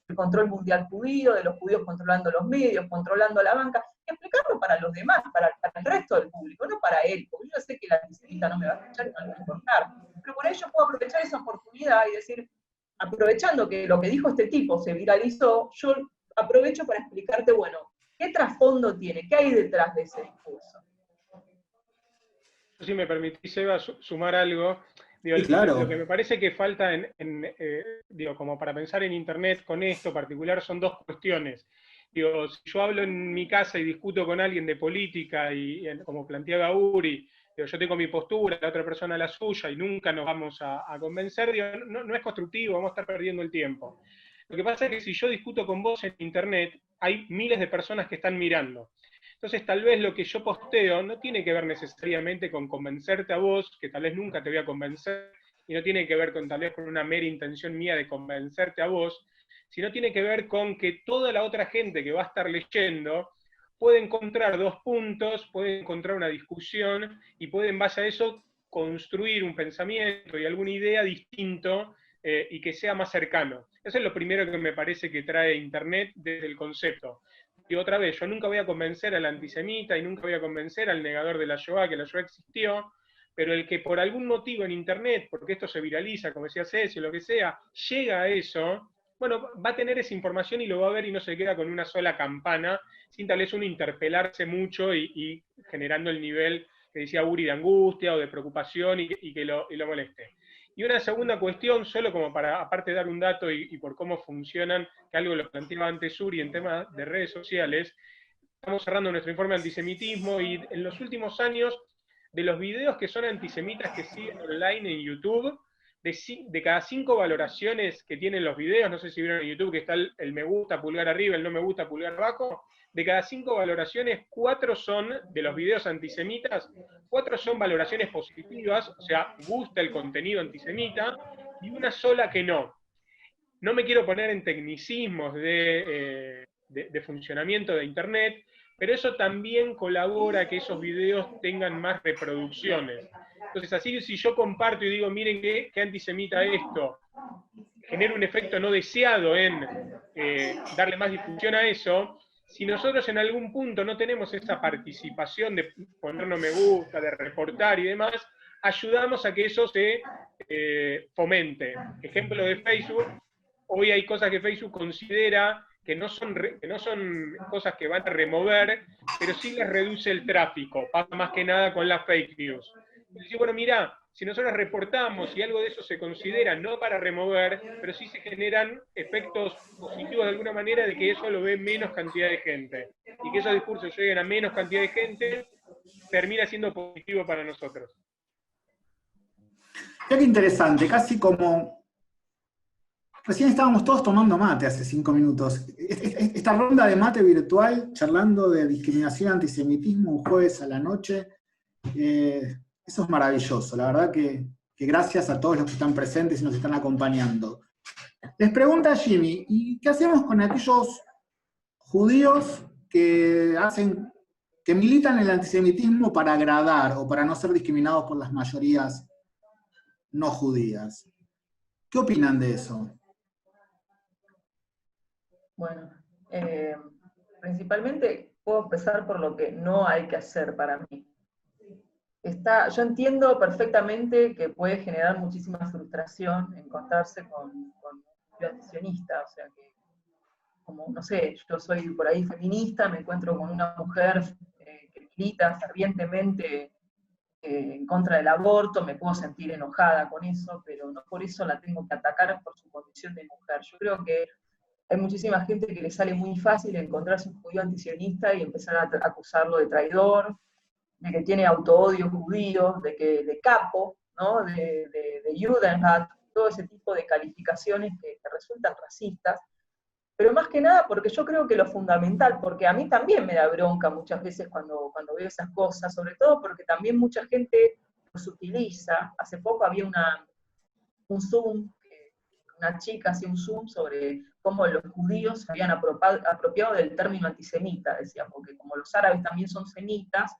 el control mundial judío, de los judíos controlando los medios, controlando la banca, y explicarlo para los demás, para el resto del público, no para él, porque yo sé que la antisemita no me va a escuchar y no me va a importar, pero por ello puedo aprovechar esa oportunidad y decir, aprovechando que lo que dijo este tipo se viralizó, yo aprovecho para explicarte, bueno, ¿qué trasfondo tiene? ¿Qué hay detrás de ese discurso? Si me permitís, Eva, sumar algo. Digo, sí, claro. Lo que me parece que falta, digo, como para pensar en Internet con esto particular, son dos cuestiones. Digo, si yo hablo en mi casa y discuto con alguien de política, y como planteaba Uri, digo, yo tengo mi postura, la otra persona la suya, y nunca nos vamos a convencer, digo, no es constructivo, vamos a estar perdiendo el tiempo. Lo que pasa es que si yo discuto con vos en Internet, hay miles de personas que están mirando. Entonces tal vez lo que yo posteo no tiene que ver necesariamente con convencerte a vos, que tal vez nunca te voy a convencer, y no tiene que ver tal vez con una mera intención mía de convencerte a vos, sino tiene que ver con que toda la otra gente que va a estar leyendo puede encontrar dos puntos, puede encontrar una discusión, y puede en base a eso construir un pensamiento y alguna idea distinto y que sea más cercano. Eso es lo primero que me parece que trae Internet desde el concepto. Y otra vez, yo nunca voy a convencer al antisemita y nunca voy a convencer al negador de la Shoah, que la Shoah existió, pero el que por algún motivo en Internet, porque esto se viraliza, como decía Ceci, o lo que sea, llega a eso, bueno, va a tener esa información y lo va a ver y no se queda con una sola campana, sin tal vez uno interpelarse mucho y generando el nivel que decía Uri de angustia o de preocupación y que lo moleste. Y una segunda cuestión, solo como para, aparte de dar un dato y por cómo funcionan, que algo lo planteaba antes Uri en temas de redes sociales, estamos cerrando nuestro informe de antisemitismo, y en los últimos años, de los videos que son antisemitas que siguen online en YouTube, de cada 5 valoraciones que tienen los videos, no sé si vieron en YouTube que está el me gusta, pulgar arriba, el no me gusta, pulgar abajo, de cada 5 valoraciones, 4 son, de los videos antisemitas, 4 son valoraciones positivas, o sea, gusta el contenido antisemita, y una sola que no. No me quiero poner en tecnicismos de funcionamiento de Internet, pero eso también colabora a que esos videos tengan más reproducciones. Entonces, así si yo comparto y digo, miren qué antisemita esto, genera un efecto no deseado en darle más difusión a eso, si nosotros en algún punto no tenemos esa participación de ponernos me gusta, de reportar y demás, ayudamos a que eso se fomente. Ejemplo de Facebook, hoy hay cosas que Facebook considera que no son cosas que van a remover, pero sí les reduce el tráfico, pasa más que nada con las fake news. Y dice, bueno, mira, si nosotros reportamos y algo de eso se considera no para remover, pero sí se generan efectos positivos de alguna manera de que eso lo ve menos cantidad de gente, y que esos discursos lleguen a menos cantidad de gente, termina siendo positivo para nosotros. Mira qué interesante, casi como... Recién estábamos todos tomando mate hace 5 minutos. Esta ronda de mate virtual, charlando de discriminación y antisemitismo un jueves a la noche, eso es maravilloso. La verdad que gracias a todos los que están presentes y nos están acompañando. Les pregunta Jimmy, ¿y qué hacemos con aquellos judíos que militan el antisemitismo para agradar o para no ser discriminados por las mayorías no judías? ¿Qué opinan de eso? Bueno, principalmente puedo empezar por lo que no hay que hacer para mí. Yo entiendo perfectamente que puede generar muchísima frustración encontrarse con un judío antisionista, o sea que, como, no sé, yo soy por ahí feminista, me encuentro con una mujer que milita fervientemente en contra del aborto, me puedo sentir enojada con eso, pero no por eso la tengo que atacar por su condición de mujer. Yo creo que hay muchísima gente que le sale muy fácil encontrarse un judío antisionista y empezar a acusarlo de traidor, de que tiene autoodio judío, de capo, ¿no? de Judenhat, todo ese tipo de calificaciones que resultan racistas, pero más que nada porque yo creo que lo fundamental, porque a mí también me da bronca muchas veces cuando veo esas cosas, sobre todo porque también mucha gente los utiliza. Hace poco había un Zoom, una chica hacía un Zoom sobre cómo los judíos se habían apropiado del término antisemita, decía, porque como los árabes también son semitas,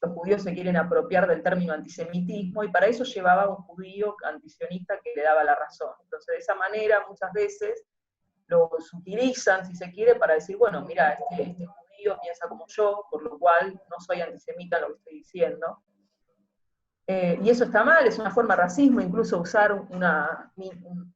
los judíos se quieren apropiar del término antisemitismo, y para eso llevaba un judío antisionista que le daba la razón. Entonces, de esa manera, muchas veces, los utilizan, si se quiere, para decir, bueno, mira, este judío piensa como yo, por lo cual no soy antisemita en lo que estoy diciendo. Y eso está mal, es una forma de racismo, incluso usar un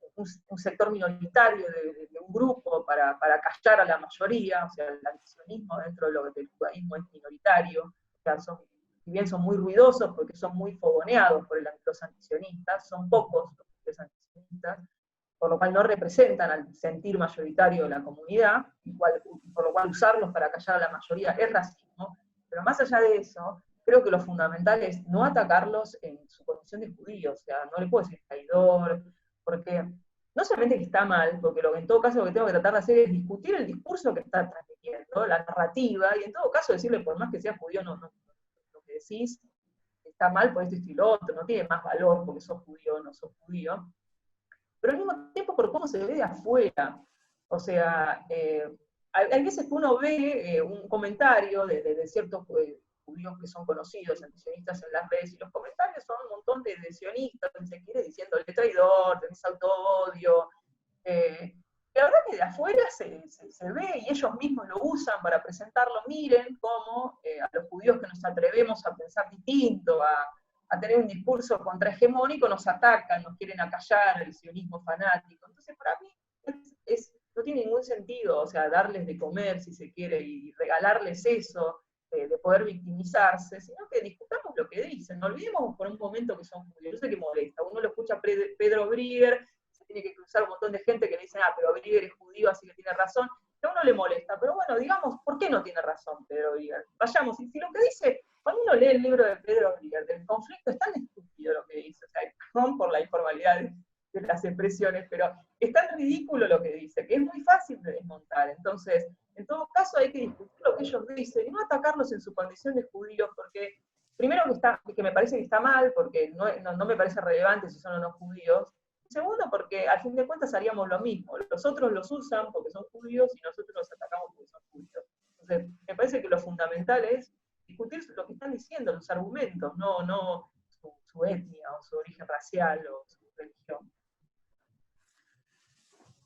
sector minoritario de un grupo para callar a la mayoría, o sea, el antisionismo dentro del judaísmo es minoritario, o sea, si bien son muy ruidosos porque son muy fogoneados por los antisionistas, son pocos los antisionistas, por lo cual no representan al sentir mayoritario de la comunidad, por lo cual usarlos para callar a la mayoría es racismo, pero más allá de eso, creo que lo fundamental es no atacarlos en su condición de judíos, o sea, no le puedo decir traidor, porque no solamente que está mal, porque en todo caso lo que tengo que tratar de hacer es discutir el discurso que está transmitiendo, la narrativa, y en todo caso decirle, por más que sea judío, no, lo que decís está mal por esto y lo otro, no tiene más valor porque sos judío o no sos judío, pero al mismo tiempo por cómo se ve de afuera. O sea, hay veces que uno ve un comentario de ciertos judíos que son conocidos, antisionistas en las redes, y los comentarios son un montón de sionistas, si se quiere, diciéndole traidor, tenés autoodio. La verdad que de afuera se ve, y ellos mismos lo usan para presentarlo. Miren cómo a los judíos que nos atrevemos a pensar distinto, a tener un discurso contrahegemónico, nos atacan, nos quieren acallar, el sionismo fanático. Entonces, para mí, no tiene ningún sentido, o sea, darles de comer, si se quiere, y regalarles eso, de poder victimizarse, sino que discutamos lo que dicen. No olvidemos por un momento que son judíos. Yo sé que molesta. Uno lo escucha a Pedro Brieger, se tiene que cruzar un montón de gente que le dice, pero Brieger es judío, así que tiene razón. A uno le molesta, pero bueno, digamos, ¿por qué no tiene razón Pedro Brieger? Vayamos, y si lo que dice, cuando uno lee el libro de Pedro Brieger del conflicto, es tan estúpido lo que dice, o sea, perdón por la informalidad de las expresiones, pero es tan ridículo lo que dice, que es muy fácil de desmontar. Entonces, en todo caso hay que discutir lo que ellos dicen y no atacarlos en su condición de judíos, porque primero que me parece que está mal, porque no me parece relevante si son o no judíos. Segundo, porque al fin de cuentas haríamos lo mismo. Los otros los usan porque son judíos y nosotros los atacamos porque son judíos. Entonces, me parece que lo fundamental es discutir lo que están diciendo, los argumentos, no su etnia o su origen racial o su religión.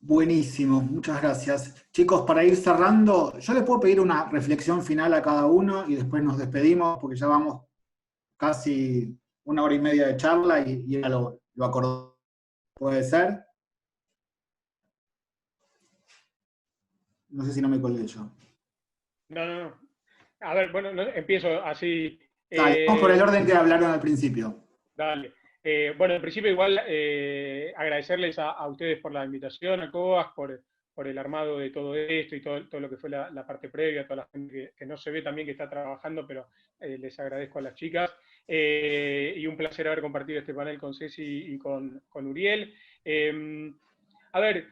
Buenísimo, muchas gracias. Chicos, para ir cerrando, yo les puedo pedir una reflexión final a cada uno y después nos despedimos porque ya vamos casi 1 hora y media de charla y ya lo acordó. ¿Puede ser? No sé si no me colgué yo. No. A ver, bueno, empiezo así. Dale, vamos por el orden que hablaron al principio. Dale. Bueno, en principio igual agradecerles a ustedes por la invitación, a COAS, por el armado de todo esto y todo lo que fue la parte previa, a toda la gente que no se ve también que está trabajando, pero les agradezco a las chicas. Y un placer haber compartido este panel con Ceci y con Uriel. A ver,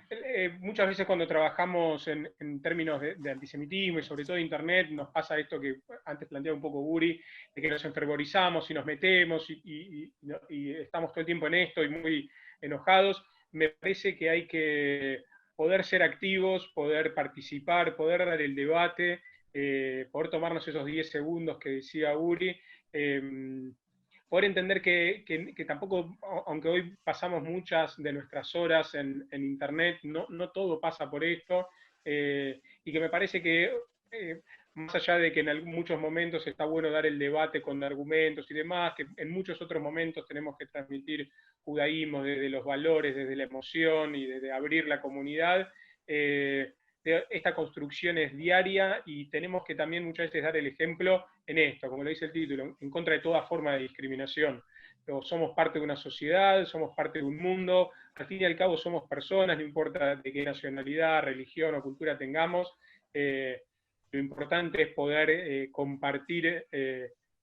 muchas veces cuando trabajamos en términos de antisemitismo y sobre todo de Internet, nos pasa esto que antes planteaba un poco Uri, de que nos enfervorizamos y nos metemos y estamos todo el tiempo en esto y muy enojados. Me parece que hay que poder ser activos, poder participar, poder dar el debate, poder tomarnos esos 10 segundos que decía Uri, poder entender que tampoco, aunque hoy pasamos muchas de nuestras horas en Internet, no todo pasa por esto, y que me parece que, más allá de que en muchos momentos está bueno dar el debate con argumentos y demás, que en muchos otros momentos tenemos que transmitir judaísmo desde los valores, desde la emoción y desde abrir la comunidad, esta construcción es diaria y tenemos que también muchas veces dar el ejemplo en esto, como lo dice el título, en contra de toda forma de discriminación. Somos parte de una sociedad, somos parte de un mundo, al fin y al cabo somos personas, no importa de qué nacionalidad, religión o cultura tengamos, lo importante es poder compartir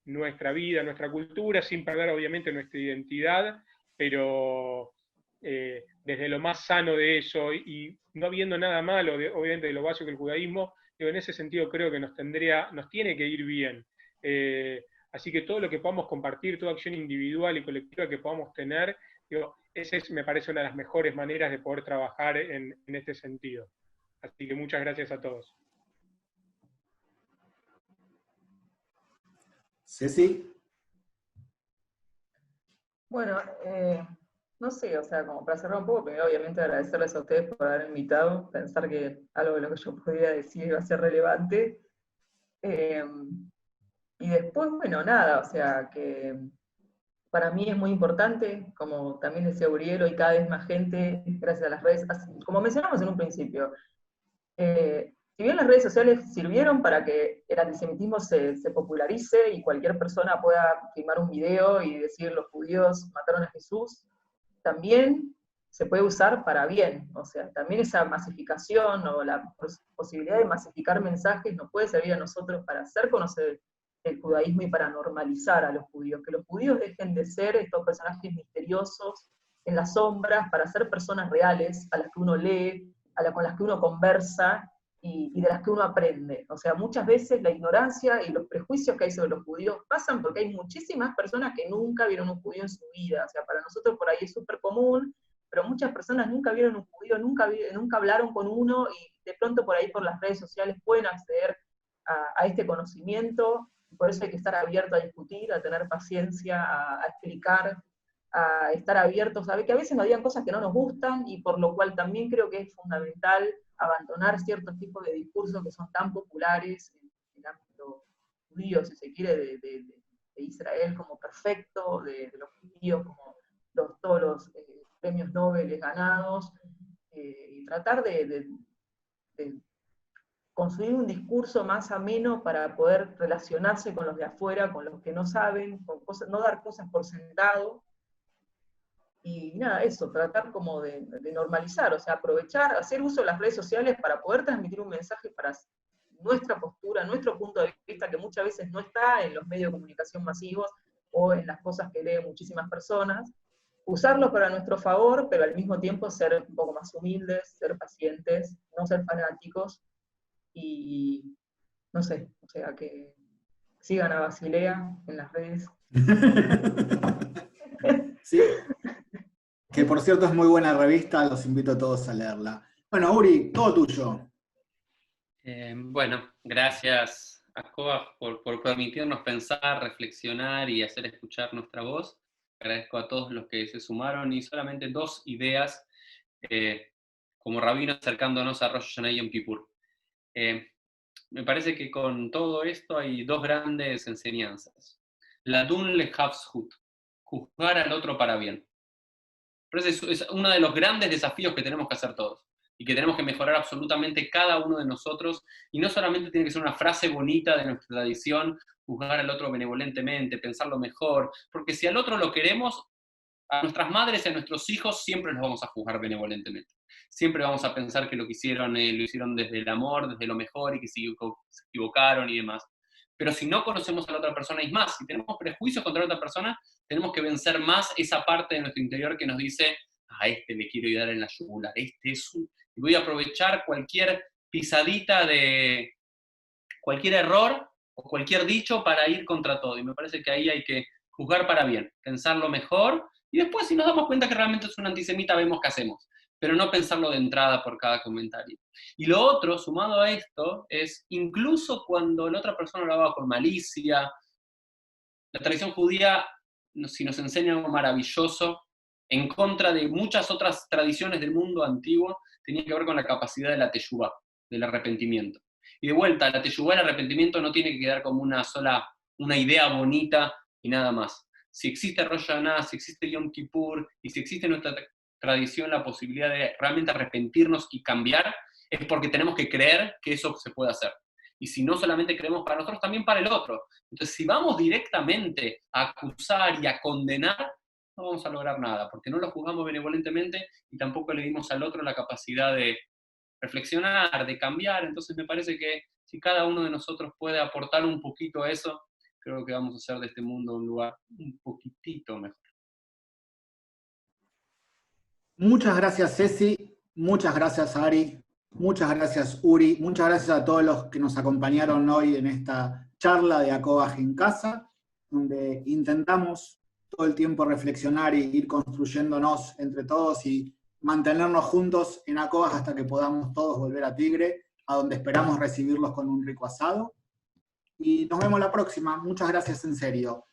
nuestra vida, nuestra cultura, sin perder obviamente nuestra identidad, pero desde lo más sano de eso, y no viendo nada malo, obviamente, de lo básico del judaísmo, en ese sentido creo que nos tiene que ir bien. Así que todo lo que podamos compartir, toda acción individual y colectiva que podamos tener, esa me parece una de las mejores maneras de poder trabajar en este sentido. Así que muchas gracias a todos. Ceci. Bueno, no sé, o sea, como para cerrar un poco, primero obviamente agradecerles a ustedes por haber invitado, pensar que algo de lo que yo podía decir iba a ser relevante. Y después, bueno, nada, o sea, que para mí es muy importante, como también decía Uriel, hoy cada vez más gente, gracias a las redes, como mencionamos en un principio, si bien las redes sociales sirvieron para que el antisemitismo se popularice y cualquier persona pueda filmar un video y decir los judíos mataron a Jesús, también se puede usar para bien, o sea, también esa masificación o la posibilidad de masificar mensajes nos puede servir a nosotros para hacer conocer el judaísmo y para normalizar a los judíos, que los judíos dejen de ser estos personajes misteriosos en las sombras para ser personas reales, a las que uno lee, con las que uno conversa y de las que uno aprende. O sea, muchas veces la ignorancia y los prejuicios que hay sobre los judíos pasan porque hay muchísimas personas que nunca vieron un judío en su vida. O sea, para nosotros por ahí es súper común, pero muchas personas nunca vieron un judío, nunca hablaron con uno, y de pronto por ahí por las redes sociales pueden acceder a este conocimiento. Por eso hay que estar abierto a discutir, a tener paciencia, a explicar, a estar abiertos, a ver que a veces nos digan cosas que no nos gustan, y por lo cual también creo que es fundamental abandonar ciertos tipos de discursos que son tan populares en el ámbito judío, si se quiere, de Israel como perfecto, de los judíos como todos los premios Nobel ganados, y tratar de construir un discurso más ameno para poder relacionarse con los de afuera, con los que no saben, no dar cosas por sentado. Y nada, eso, tratar como de normalizar, o sea, aprovechar, hacer uso de las redes sociales para poder transmitir un mensaje para nuestra postura, nuestro punto de vista, que muchas veces no está en los medios de comunicación masivos o en las cosas que leen muchísimas personas. Usarlo para nuestro favor, pero al mismo tiempo ser un poco más humildes, ser pacientes, no ser fanáticos, y no sé, o sea, que sigan a Basilea en las redes. Sí. Que por cierto es muy buena revista, los invito a todos a leerla. Bueno, Uri, todo tuyo. Bueno, gracias a COAF por permitirnos pensar, reflexionar y hacer escuchar nuestra voz. Agradezco a todos los que se sumaron, y solamente 2 ideas. como rabino acercándonos a Rosh Hashanah y Yom Kippur. Me parece que con todo esto hay dos grandes enseñanzas. Ladun lehavzhut, juzgar al otro para bien. Pero es uno de los grandes desafíos que tenemos que hacer todos y que tenemos que mejorar absolutamente cada uno de nosotros, y no solamente tiene que ser una frase bonita de nuestra tradición, juzgar al otro benevolentemente, pensarlo mejor, porque si al otro lo queremos, a nuestras madres y a nuestros hijos siempre los vamos a juzgar benevolentemente. Siempre vamos a pensar que lo que hicieron, lo hicieron desde el amor, desde lo mejor, y que se equivocaron y demás. Pero si no conocemos a la otra persona, y más, si tenemos prejuicios contra la otra persona, tenemos que vencer más esa parte de nuestro interior que nos dice, a este le quiero dar en la yugular, este es un... Y voy a aprovechar cualquier pisadita de cualquier error o cualquier dicho para ir contra todo. Y me parece que ahí hay que juzgar para bien, pensarlo mejor, y después si nos damos cuenta que realmente es un antisemita, vemos qué hacemos. Pero no pensarlo de entrada por cada comentario. Y lo otro, sumado a esto, es incluso cuando la otra persona lo haga con malicia, la tradición judía, si nos enseña algo maravilloso, en contra de muchas otras tradiciones del mundo antiguo, tenía que ver con la capacidad de la teshuvá, del arrepentimiento. Y de vuelta, la teshuvá, el arrepentimiento no tiene que quedar como una idea bonita y nada más. Si existe Rosh Hashanah, si existe Yom Kippur, y si existe en nuestra tradición la posibilidad de realmente arrepentirnos y cambiar, es porque tenemos que creer que eso se puede hacer. Y si no solamente creemos para nosotros, también para el otro. Entonces, si vamos directamente a acusar y a condenar, no vamos a lograr nada, porque no lo juzgamos benevolentemente y tampoco le dimos al otro la capacidad de reflexionar, de cambiar. Entonces me parece que si cada uno de nosotros puede aportar un poquito a eso, creo que vamos a hacer de este mundo un lugar un poquitito mejor. Muchas gracias, Ceci. Muchas gracias, Ari. Muchas gracias, Uri. Muchas gracias a todos los que nos acompañaron hoy en esta charla de Akobaj en casa, donde intentamos todo el tiempo reflexionar y ir construyéndonos entre todos y mantenernos juntos en Akobaj hasta que podamos todos volver a Tigre, a donde esperamos recibirlos con un rico asado. Y nos vemos la próxima. Muchas gracias en serio.